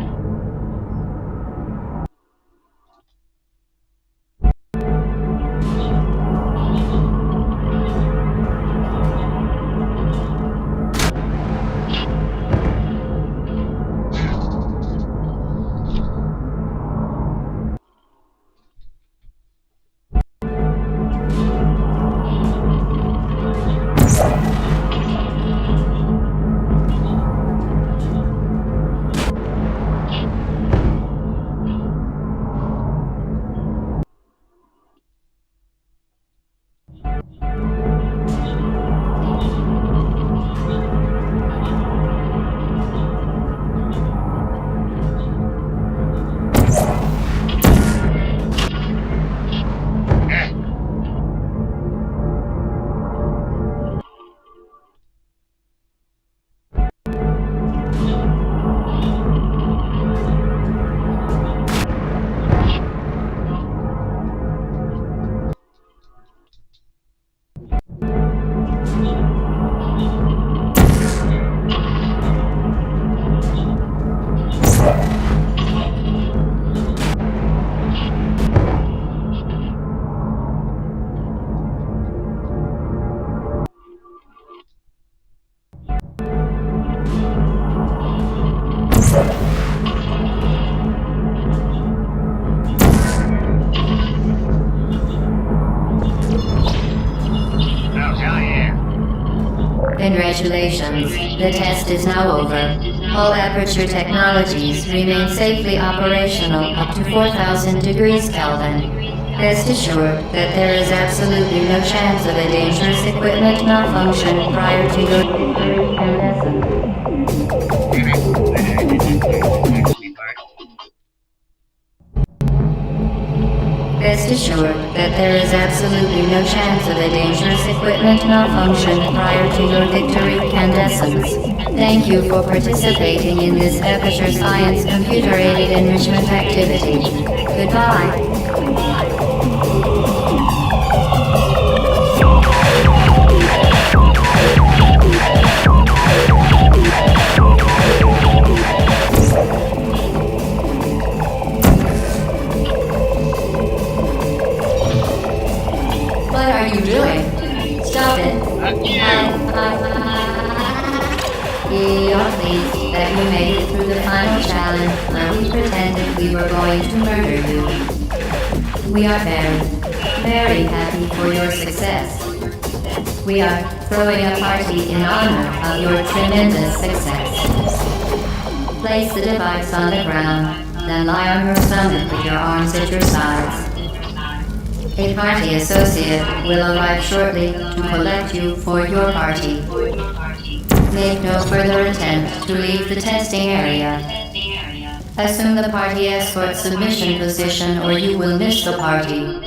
Congratulations, the test is now over. All Aperture technologies remain safely operational up to 4,000 degrees Kelvin. Rest assured that there is absolutely no chance of a dangerous equipment malfunction prior to your incandescence. Rest assured that there is absolutely no chance of a dangerous equipment malfunction prior to your victory incandescence. Thank you for participating in this Aperture Science computer-aided enrichment activity. Goodbye. What are you doing? Stop it. You're pleased that you made it through the final challenge where we pretended we were going to murder you. We are very, very happy for your success. We are throwing a party in honor of your tremendous success. Place the device on the ground, then lie on your stomach with your arms at your sides. A party associate will arrive shortly to collect you for your party. Make no further attempt to leave the testing area. Assume the party escort submission position or you will miss the party.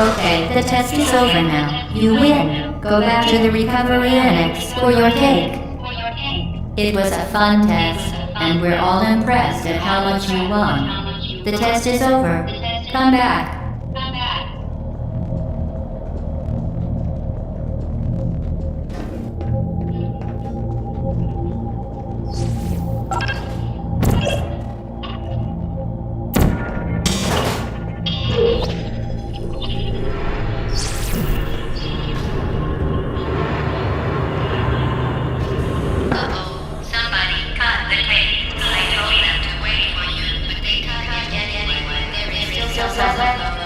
Okay, the test is over now. You win. Go back to the recovery annex for your cake. It was a fun test, and we're all impressed at how much you won. The test is over. Come back. Still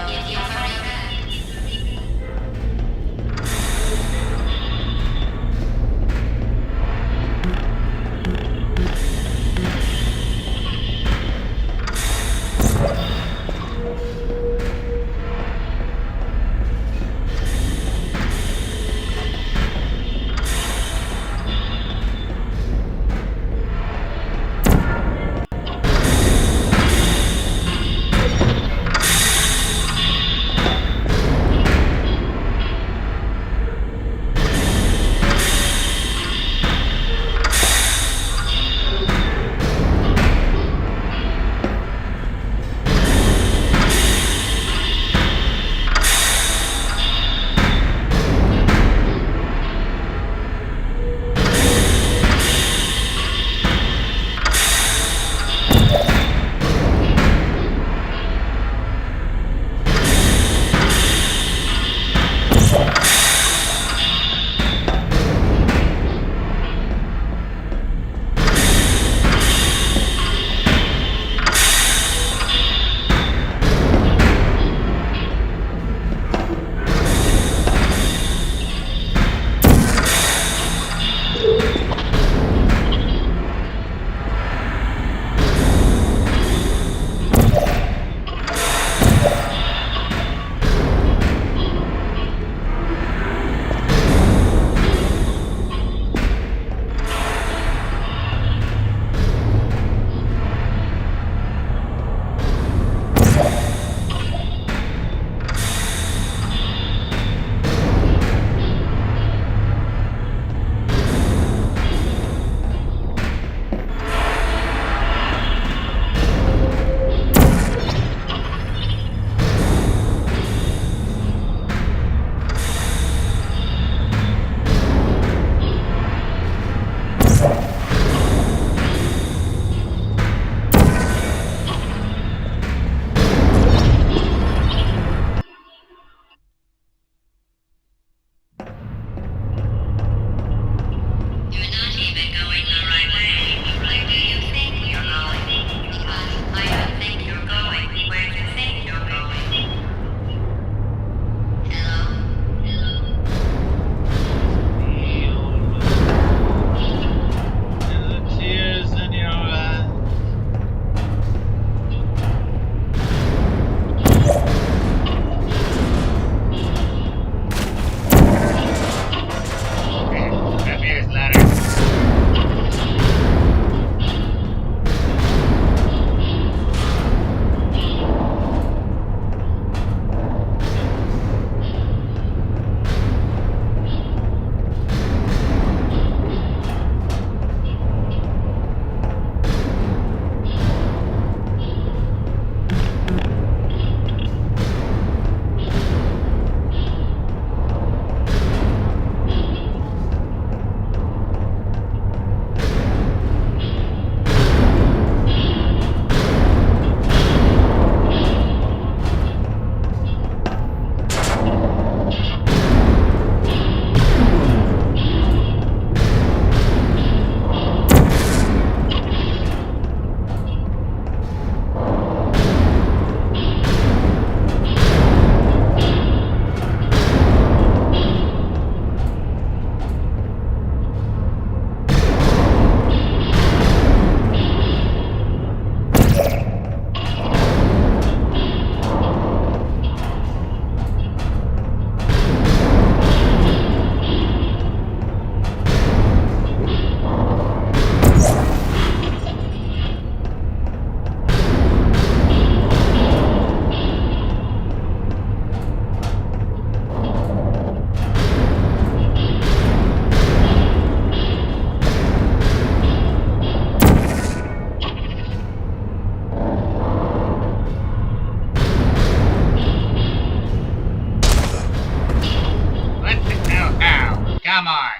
Come on.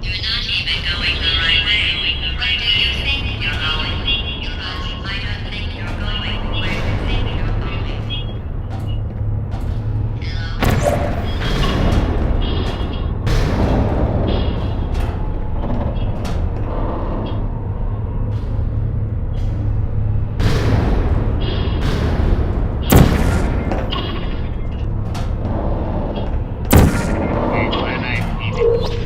You're not even going the right way. Where do you think you're going? Because I don't think you're going where you think you're going. Hello? Wait, what am I eating?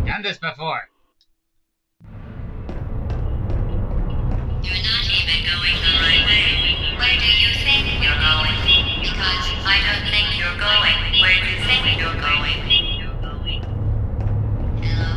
Done this before. You're not even going the right way. Where do you think you're going? Because I don't think you're going where you think you're going. Hello?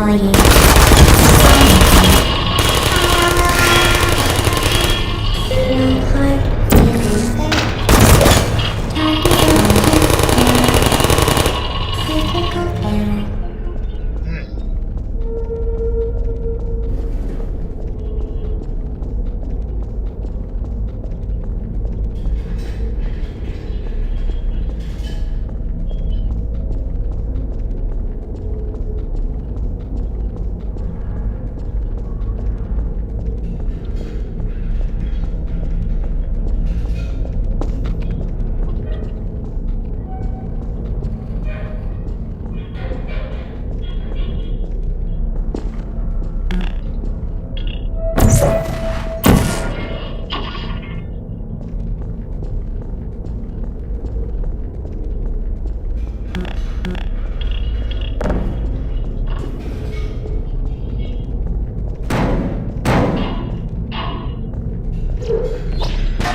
dying. No hard feelings. Target lost. Critical error.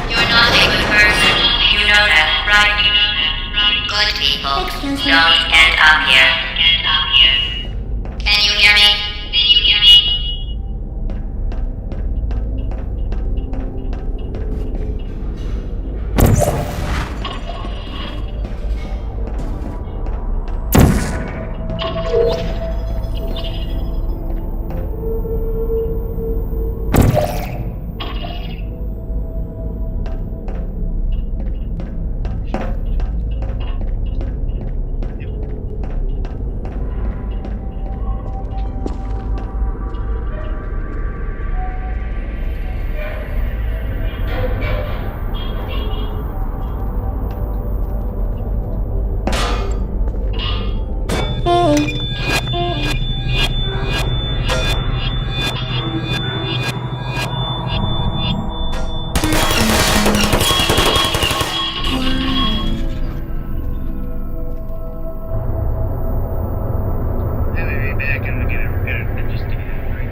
You're not a good person. You know that, right? Good people Excuse me. don't end up here. Can you hear me? I'll be back. I'm gonna just take a break.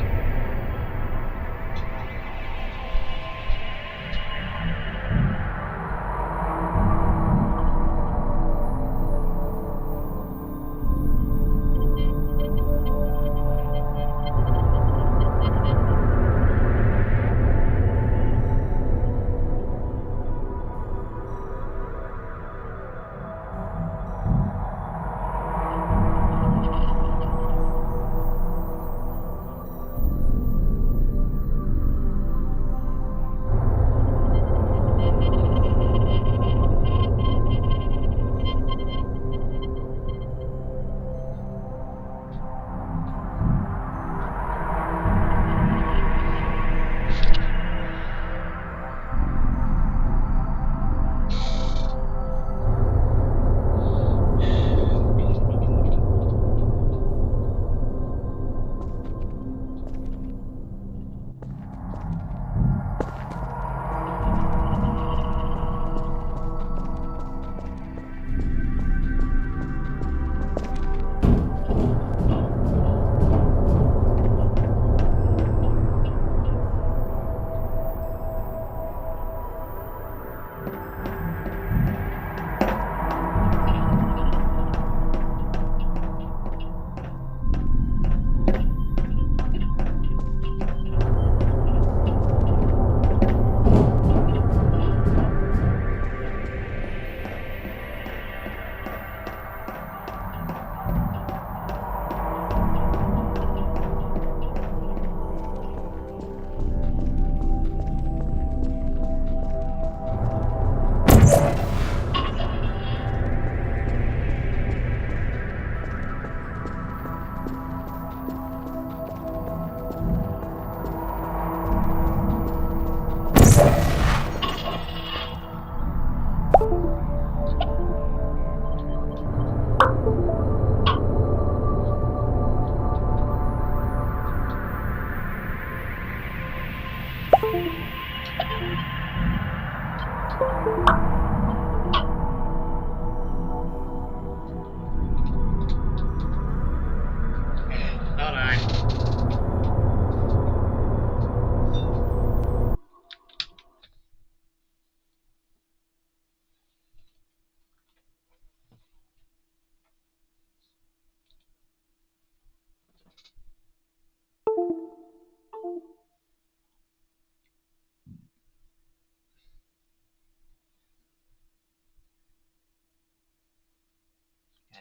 Hold on.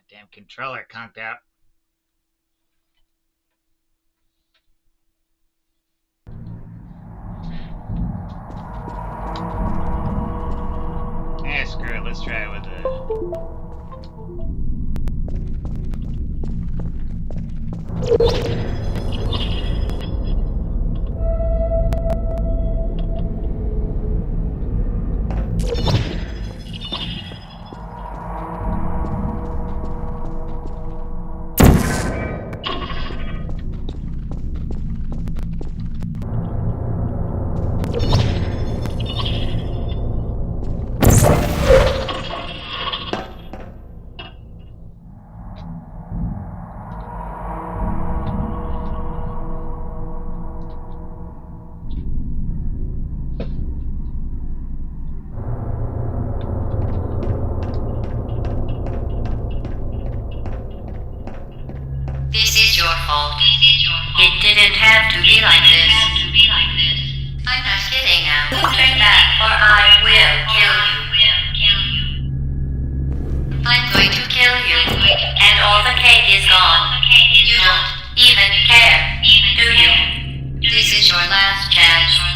Goddamn controller conked out. Yeah, screw it. Let's try it with This is your fault. It didn't have to be like this. I'm just kidding now. Turn back or I will kill you. I'm going to kill you. And all the cake is gone. You don't even care, do you? This is your last chance.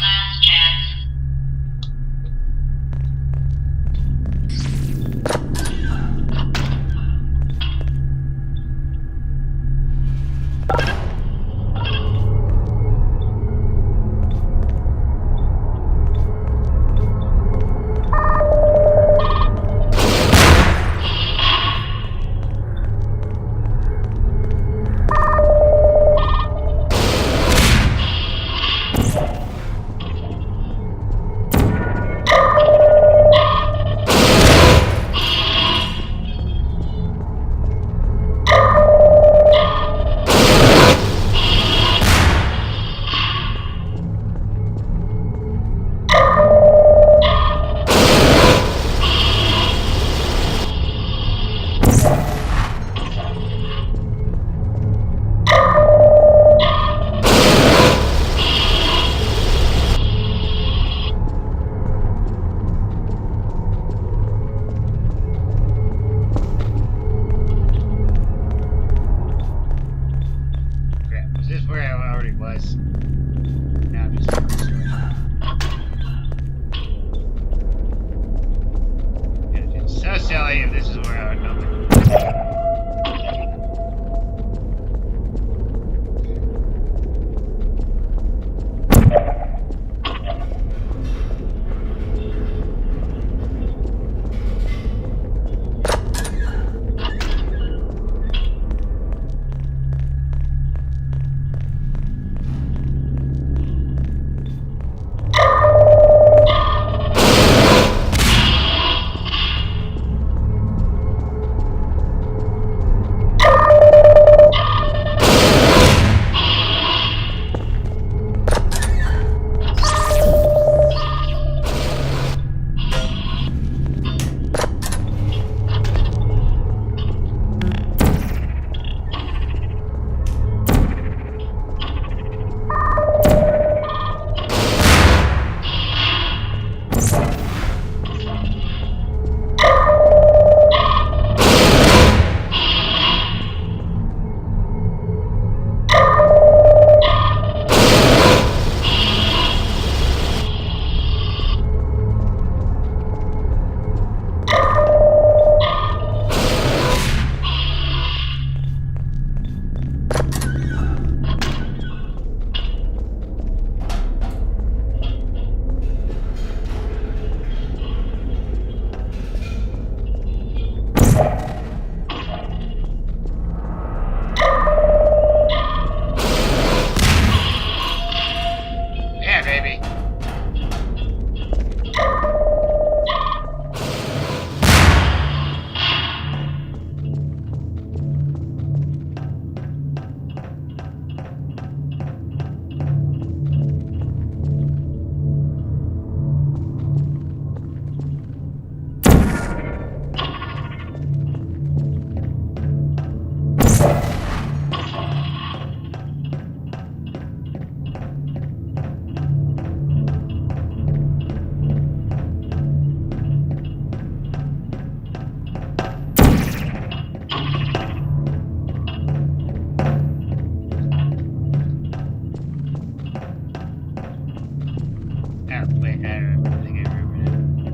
Oh, wait, I think I remember that.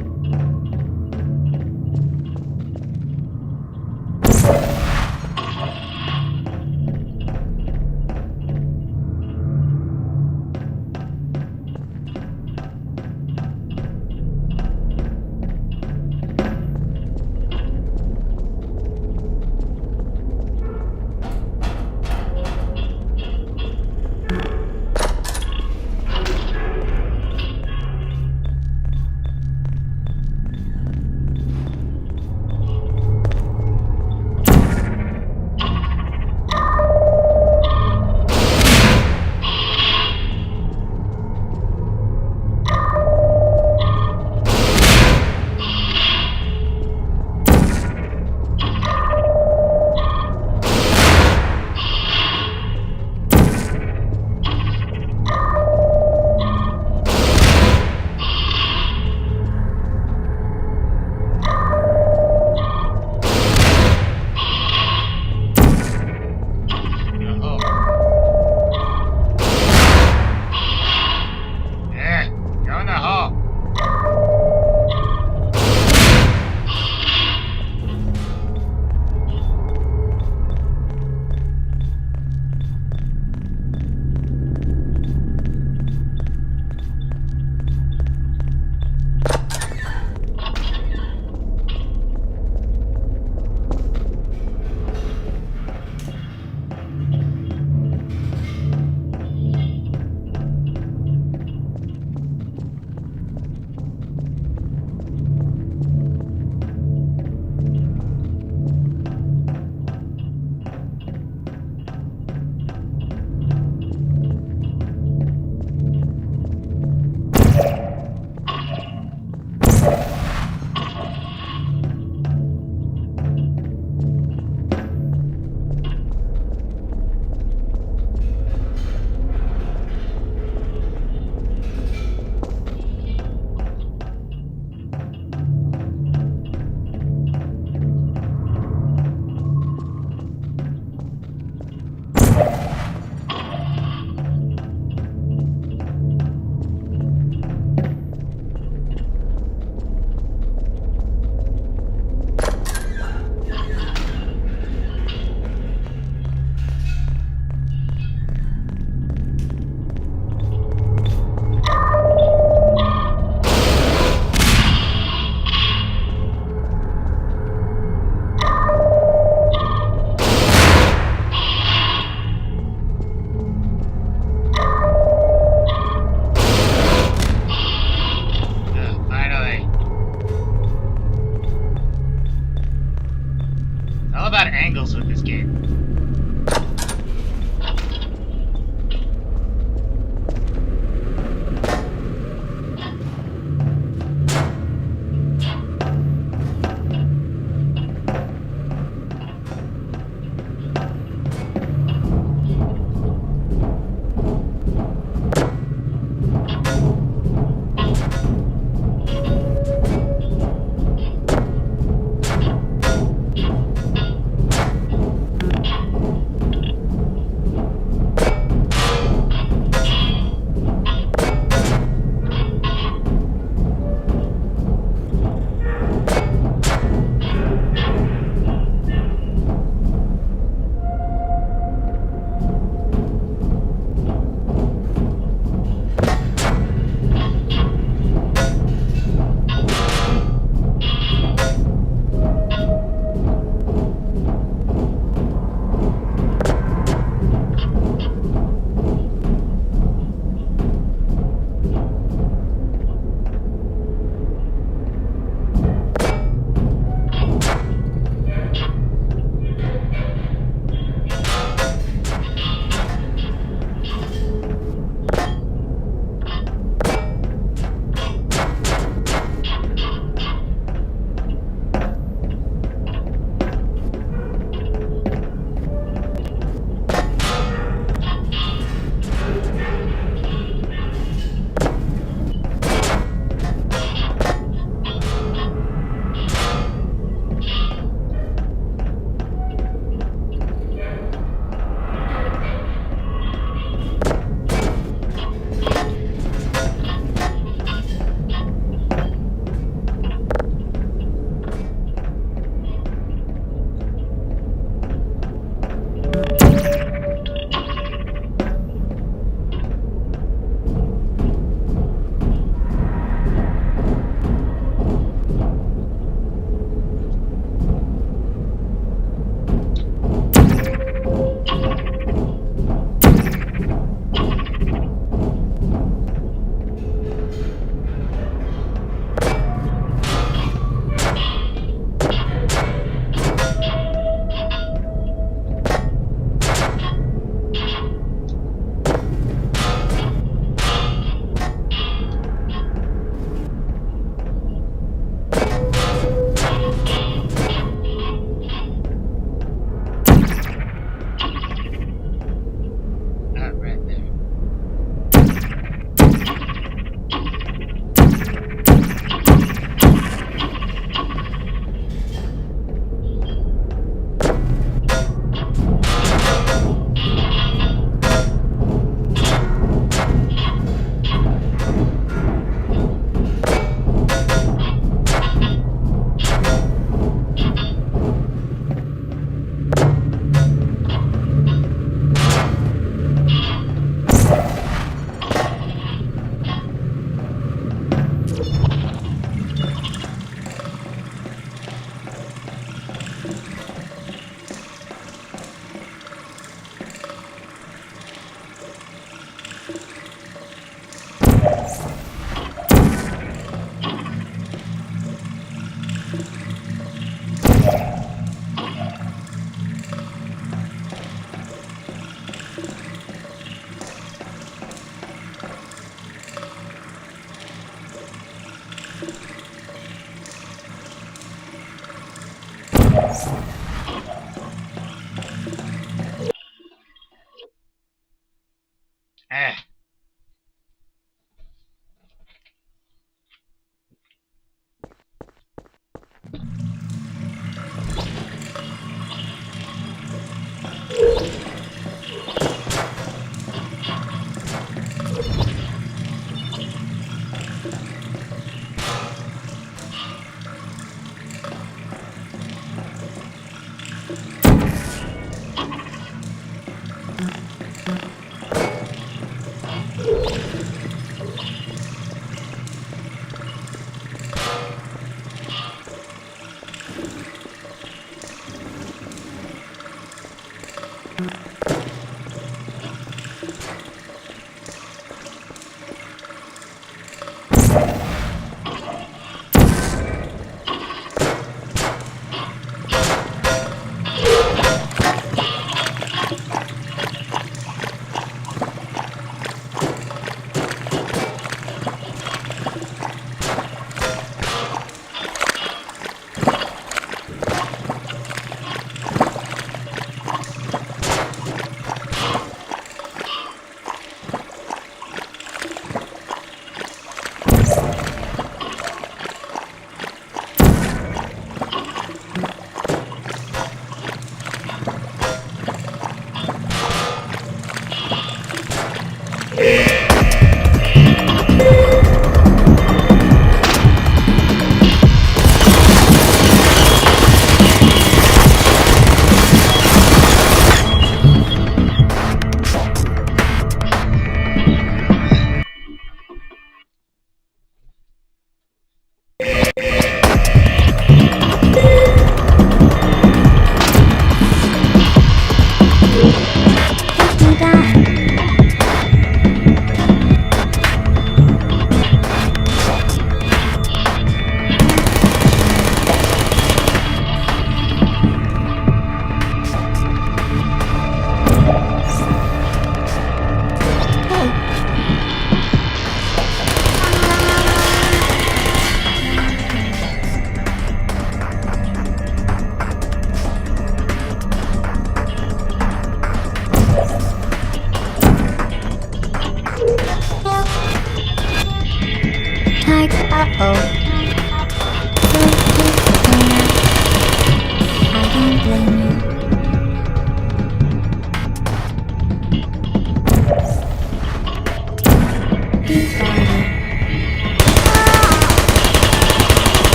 Ah.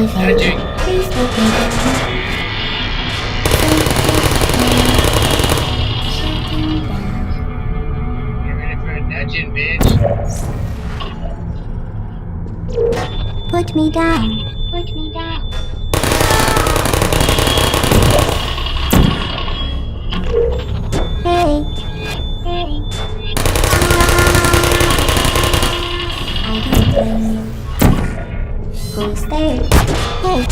Nudging. Please look me down. You ready for a nudging, bitch? Put me down. Put me down. Hey. Hey. I don't blame you. Who's there? Hey.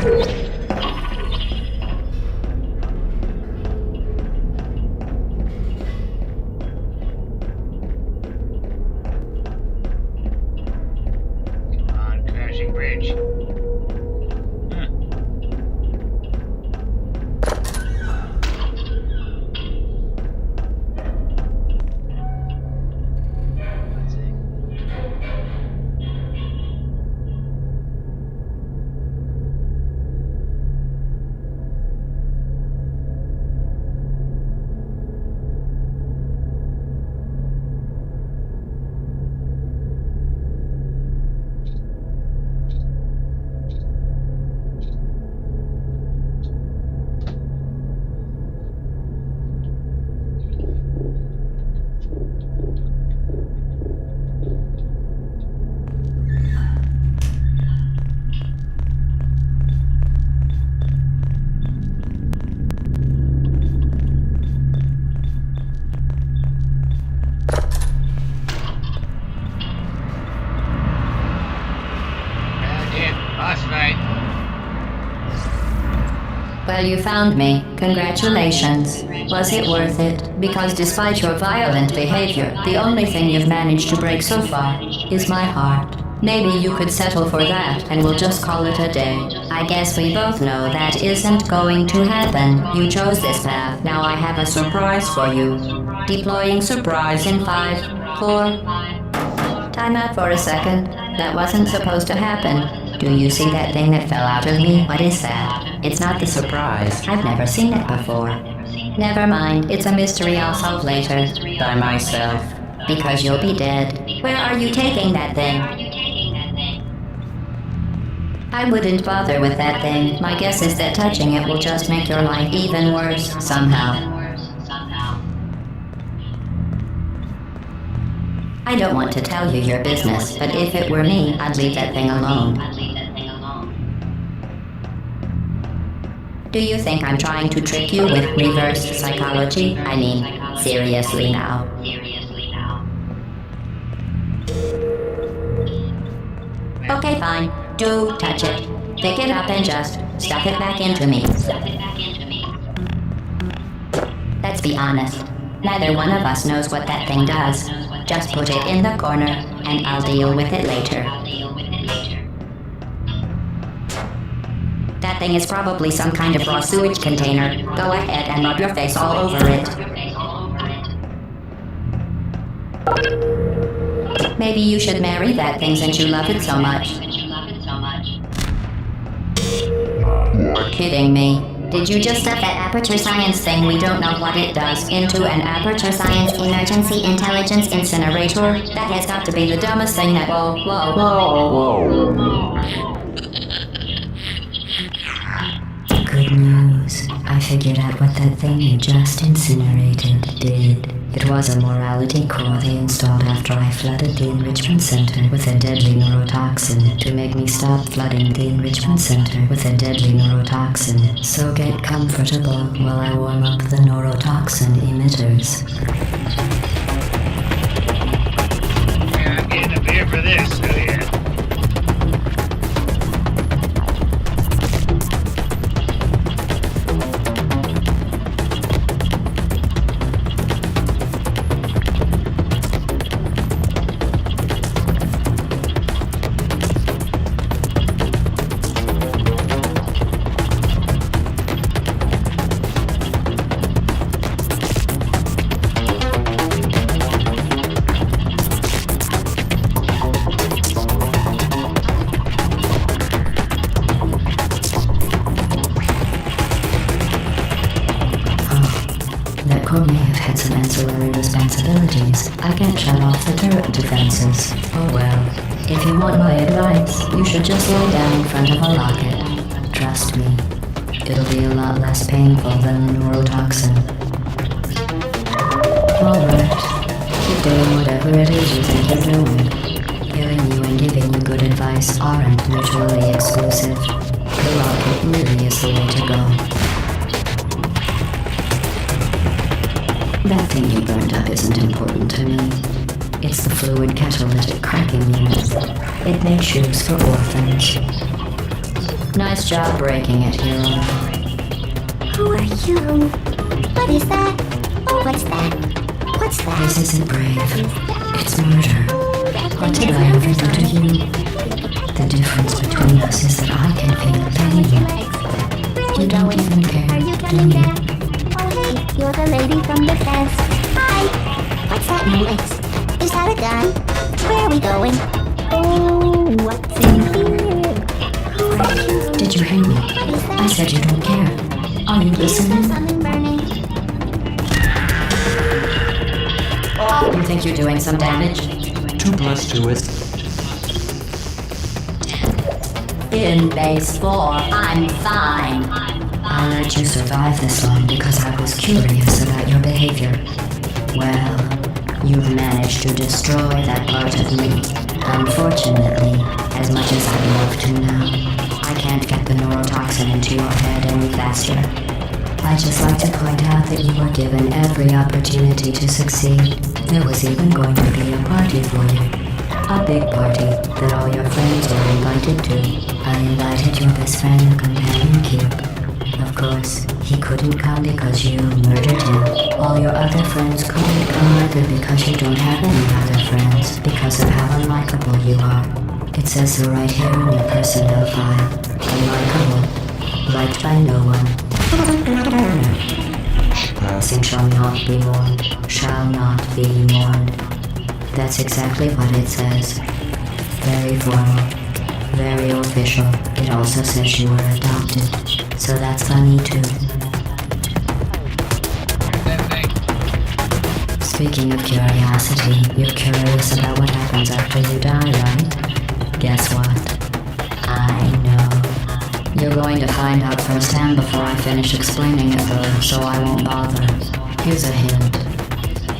Come on, crashing bridge. Let's see. Boss fight. Well, you found me. Congratulations. Was it worth it? Because despite your violent behavior, the only thing you've managed to break so far is my heart. Maybe you could settle for that, and we'll just call it a day. I guess we both know that isn't going to happen. You chose this path. Now I have a surprise for you. Deploying surprise in 5, 4... Time out for a second. That wasn't supposed to happen. Do you see that thing that fell out of me? What is that? It's not the surprise. I've never seen it before. Never mind. It's a mystery I'll solve later. By myself. Because you'll be dead. Where are you taking that thing? I wouldn't bother with that thing. My guess is that touching it will just make your life even worse, somehow. I don't want to tell you your business, but if it were me, I'd leave that thing alone. Do you think I'm trying to trick you with reverse psychology? I mean, seriously now. Okay, fine. Do touch it. Pick it up and just stuff it back into me. Let's be honest. Neither one of us knows what that thing does. Just put it in the corner, and I'll deal with it later. That thing is probably some kind of raw sewage container. Go ahead and rub your face all over it. Maybe you should marry that thing since you love it so much. You're kidding me. Did you just stuff that aperture science thing we don't know what it does into an aperture science emergency intelligence incinerator? That has got to be the dumbest thing that... Whoa. Good news. I figured out what that thing you just incinerated did. It was a morality core they installed after I flooded the enrichment center with a deadly neurotoxin to make me stop flooding the enrichment center with a deadly neurotoxin. So get comfortable while I warm up the neurotoxin emitters. Yeah, I'm getting a beer for this, so yeah. May have had some ancillary responsibilities. I can't shut off the turret defenses. Oh well. If you want my advice, you should just lie down in front of a locket. Trust me, it'll be a lot less painful than the neurotoxin. Alright. Keep doing whatever it is you think you're doing. Hearing you and giving you good advice aren't mutually exclusive. The rocket really is the way to go. That thing you burned up isn't important to me. It's the fluid catalytic cracking unit. It makes shoes for orphans. Nice job breaking it, hero. Who are you? What is that? Oh, what's that? What's that? This isn't brave. It's murder. What did I ever do to you? The difference between us is that I can feel pain. You don't even care, Are you do coming you? back? Oh, hey, you're the lady from the fence. Hi. What's that noise? Is that a gun? Where are we going? Oh, what's in here? Who are you? Did you hear me? What is that? I said you don't care. Are you Is there listening? something burning? You think you're doing some damage? Too blusterous. In base 4, I'm fine. I let you survive this long because I was curious about your behavior. Well, you've managed to destroy that part of me. Unfortunately, as much as I'd love to now, I can't get the neurotoxin into your head any faster. I'd just like to point out that you were given every opportunity to succeed. There was even going to be a party for you. A big party that all your friends were invited to. I invited your best friend and companion Cube. Of course, he couldn't come because you murdered him. All your other friends couldn't come either because you don't have any other friends because of how unlikable you are. It says so right here in your personnel file. Unlikable. Liked by no one. Passing shall not be mourned. Shall not be mourned. That's exactly what it says. Very formal. Very official. It also says you were adopted. So that's funny too. Speaking of curiosity, you're curious about what happens after you die, right? Guess what? I know. You're going to find out firsthand before I finish explaining it though, so I won't bother. Here's a hint.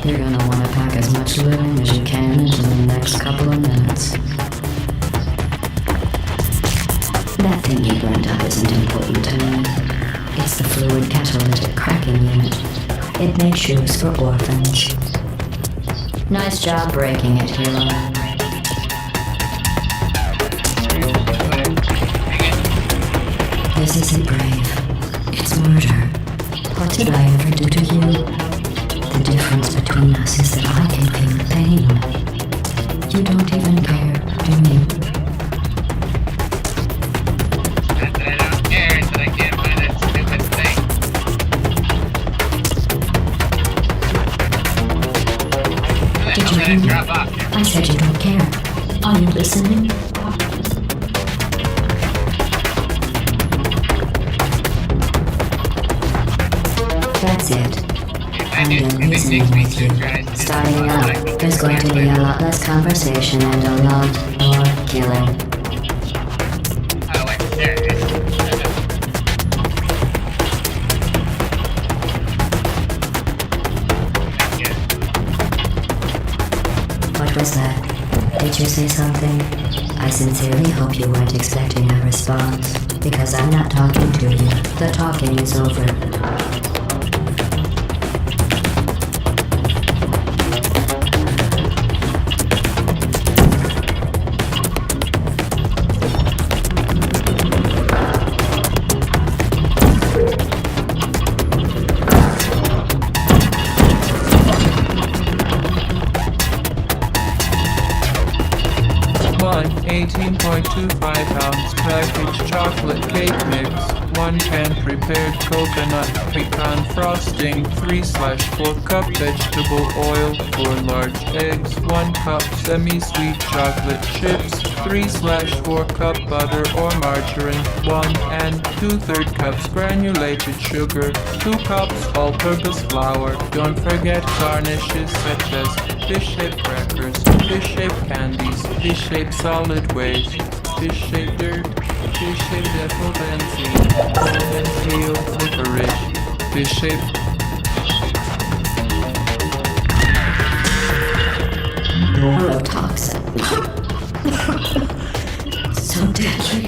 You're gonna want to pack as much living as you can into the next couple of minutes. That thing you burned up isn't important to me. It's the fluid catalytic cracking unit. It makes shoes for orphans. Nice job breaking it, hero. This isn't brave. It's murder. What did I ever do to you? The difference between us is that I can feel pain. You don't even care, do you? Not that I don't care, it's that I can't find that stupid thing. Did you hear me? Drop off here. I said you don't care. Are you listening? That's it. I'm done reasoning with you. Starting out, there's going to be a lot less conversation and a lot more killing. Oh, wait, there it is. What was that? Did you say something? I sincerely hope you weren't expecting a response, because I'm not talking to you. The talking is over. One 18.25-ounce packaged chocolate cake mix, 1 can prepared coconut pecan frosting, 3/4 cup vegetable oil, 4 large eggs, 1 cup semi-sweet chocolate chips, 3/4 cup butter or margarine, 1 and 2/3 cups granulated sugar, 2 cups all-purpose flour. Don't forget garnishes such as fish-shaped crackers, fish-shaped candies, fish-shaped solid waste, fish-shaped dirt, fish-shaped ethyl benzene, lentil, licorice, fish-shaped Neurotoxin. So deadly.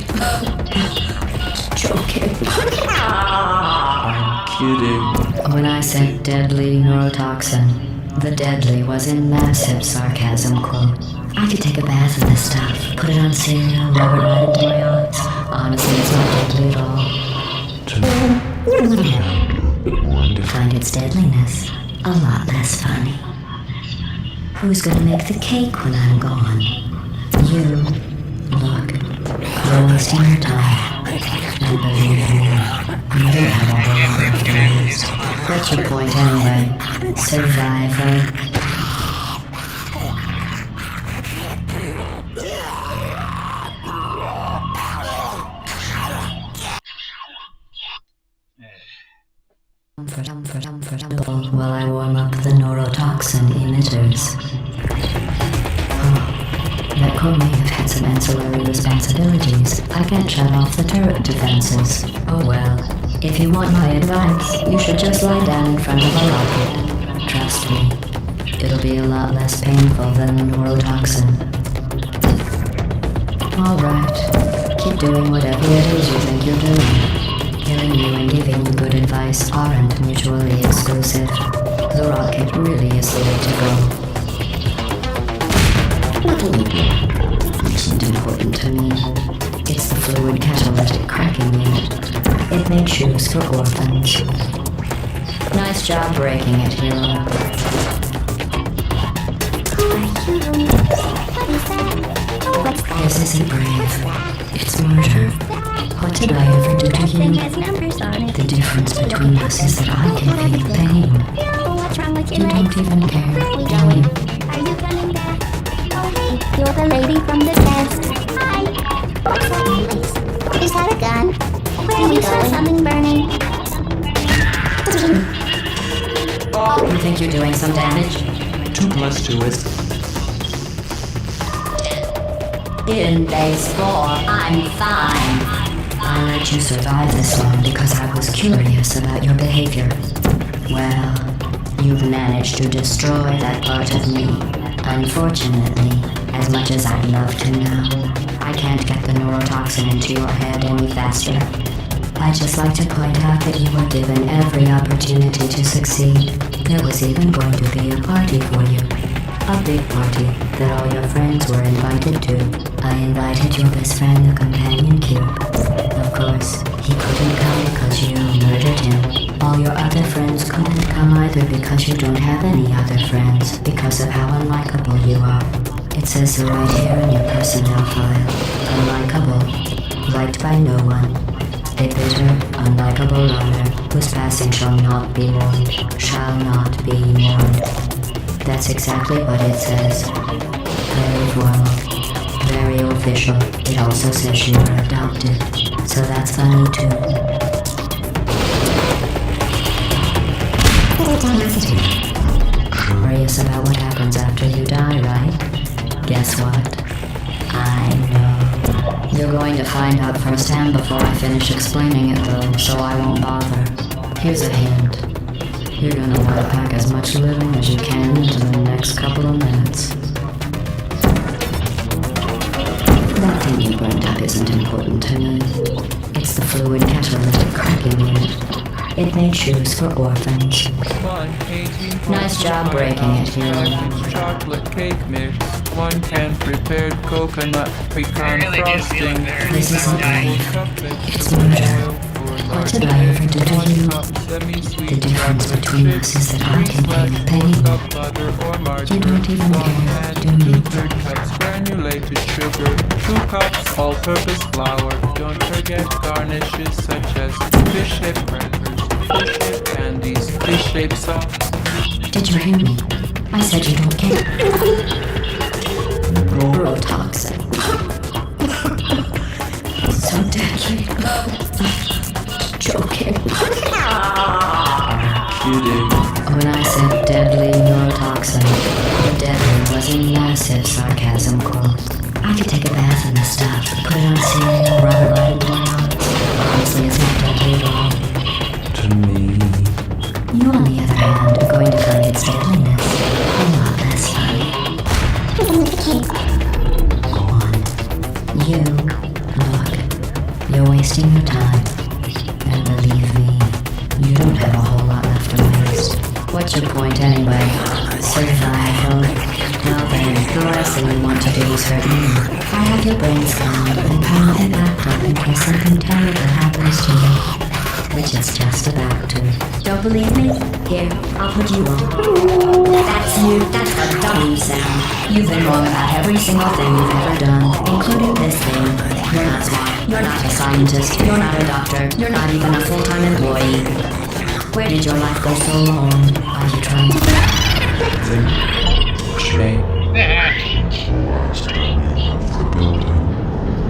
Joking. I'm kidding. When I said deadly neurotoxin, the deadly was in massive sarcasm quote. I could take a bath in this stuff, put it on cereal, rub it right into my eyes. Honestly, it's not deadly at all. Find its deadliness a lot less funny. Who's gonna make the cake when I'm gone? You. Look, you're wasting your time. And believe me, you don't have a whole lot left to lose. What's your point anyway? Survivor? While I warm up the neurotoxin emitters. Oh, that crew may have had some ancillary responsibilities. I can't shut off the turret defenses. Oh well. If you want my advice, you should just lie down in front of a rocket. Trust me, it'll be a lot less painful than the neurotoxin. Alright, keep doing whatever it is you think you're doing. Killing you and giving you good advice aren't mutually exclusive. The rocket really is the way to go. Isn't important to me. It's the fluid catalytic cracking unit. It makes shoes for orphans. Nice job breaking it, hero. This isn't brave. It's murder. What did I ever do to you? The difference between us is that I can feel pain. What's wrong with your You legs? don't even care, Where are we do going? you? Are you coming back? Oh hey, you're the lady from the desk. Hi. What's that noise? Is that a gun? Where are we going? Something burning. You think you're doing some damage? 2 plus 2 is In base 4, I'm fine. I let you survive this long because I was curious about your behavior. Well, you've managed to destroy that part of me. Unfortunately, as much as I'd love to now, I can't get the neurotoxin into your head any faster. I'd just like to point out that you were given every opportunity to succeed. There was even going to be a party for you. A big party that all your friends were invited to. I invited your best friend, the companion cube. Of course, he couldn't come because you murdered him. All your other friends couldn't come either because you don't have any other friends, because of how unlikable you are. It says so right here in your personnel file. Unlikable. Liked by no one. A bitter, unlikable loner whose passing shall not be mourned. Shall not be mourned. That's exactly what it says. Very formal. Very official. It also says you were adopted. So that's funny too. Curious about what happens after you die, right? Guess what? I know. You're going to find out firsthand before I finish explaining it though, so I won't bother. Here's a hint. You're gonna want to pack as much living as you can into the next couple of minutes. That thing you burned up isn't important to me. It's the fluid catalytic cracking unit. It made shoes for orphans. 1 Nice job breaking it, hero. Chocolate cake mix. 1 can prepared coconut pecan frosting. This isn't brave. It's murder. What did I ever do to you? The difference between us is that I can feel the pain. You don't even care, do you? Granulated sugar, 2 cups all-purpose flour. Don't forget garnishes such as fish-shaped crackers, fish-shaped candies, fish-shaped sauce. Did you hear me? I said you don't care. Neurotoxin. So deadly. Joking. kidding. When I said deadly neurotoxin, the deadly was a massive sarcasm quote. I could take a bath in this stuff, put it on cereal, rub it right into my eyes. Honestly, it's not deadly at all. To me. You, on the other hand, are going to find its deadliness a lot less funny. Go on. You, look, you're wasting your time. And believe me, you don't have a whole lot left to waste. What's your point anyway? Survival. Well then, the last thing you want to do is hurt me. I have your brain scanned and permanently backed up in case something terrible happens to you. Which it's just about to. Don't believe me? Here, I'll put you on. That's you. That's the dummy sound. You've been wrong about every single thing you've ever done, including this thing. You're not smart. You're not a scientist. You're not a doctor. You're not even a full-time employee. Where did your life go so wrong? Are you trying to... Shame.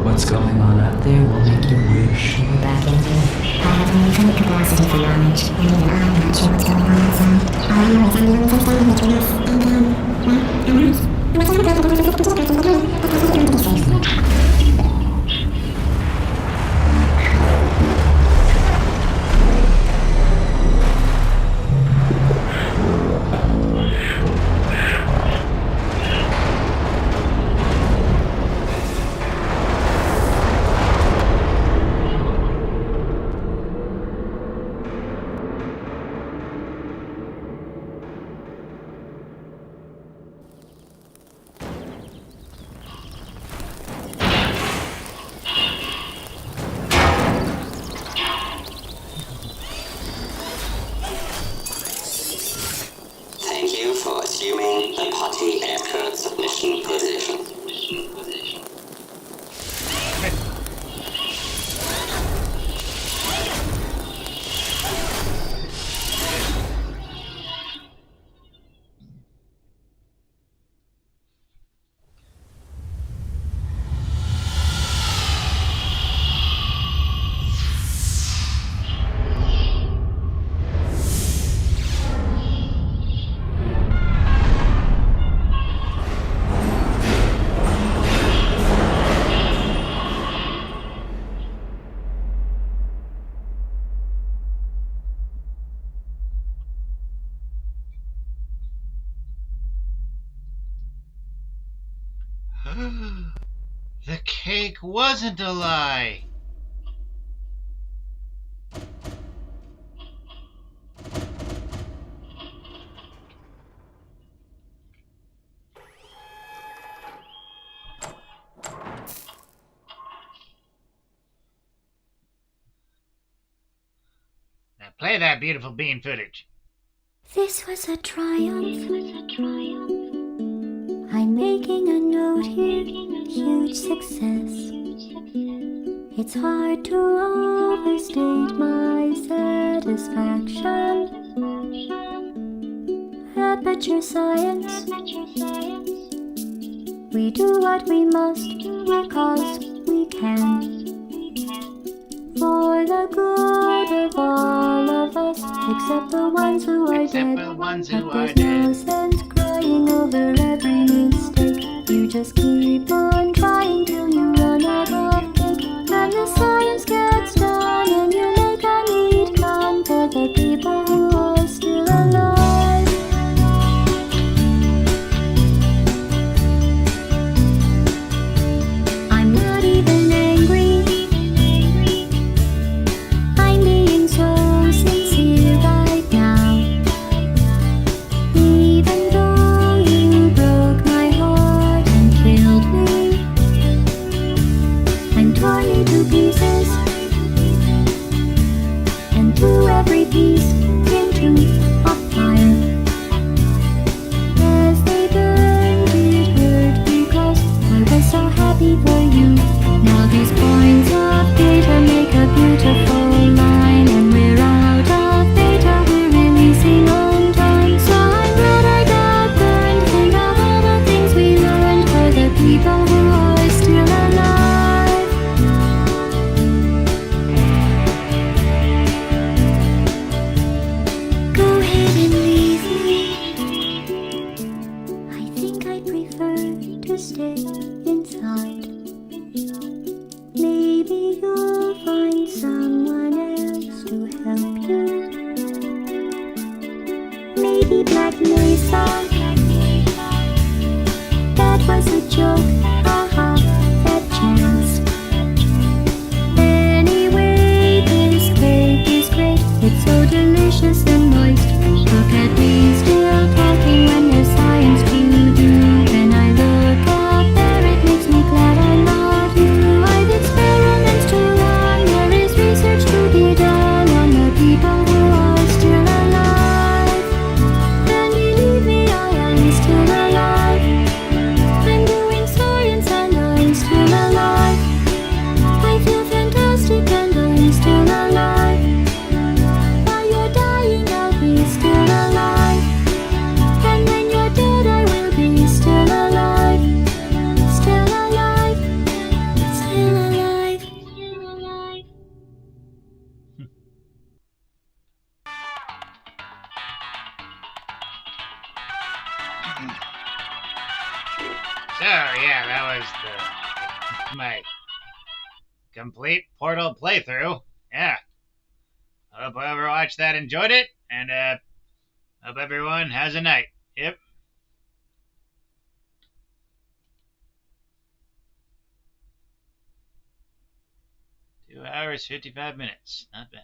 What's going on up there will make you wish you were back in here. I have an infinite capacity for knowledge. I mean, I'm not sure what's going on inside. All I know is I'm the only person in the truth. Thank you for assuming the potty aircraft submission position. The cake wasn't a lie. Now play that beautiful bean footage. This was a triumph. I'm making a note here, huge success. It's hard to overstate my satisfaction. Aperture science. We do what we must because we can. For the good of all of us, except the ones who are dead. But there's no sense crying over every mistake. You just keep on trying till you run out of cake. And the science gets done and you make a neat gun for the people who are still alive. I'm not even angry. I'm being so sincere right now. Even though you broke my heart and killed me, I'm torn into pieces, and threw every piece into a fire. As they burned, it hurt because I was so happy for you. Now these points of data make a beautiful line, and we're out of data, we're releasing on time. So I'm glad I got burned. Think of all the things we learned for the people who are still alive. Go ahead and leave me. I think I'd prefer to stay inside. Maybe you'll find someone else to help you. Maybe Black Mesa. That was a joke. Haha, that chance. Anyway, this cake is great. It's so delicious and moist. Look at me still talking when there's So yeah, that was my complete Portal playthrough. Yeah. Hope whoever watched that enjoyed it, and hope everyone has a night. Yep. 2 hours, 55 minutes. Not bad.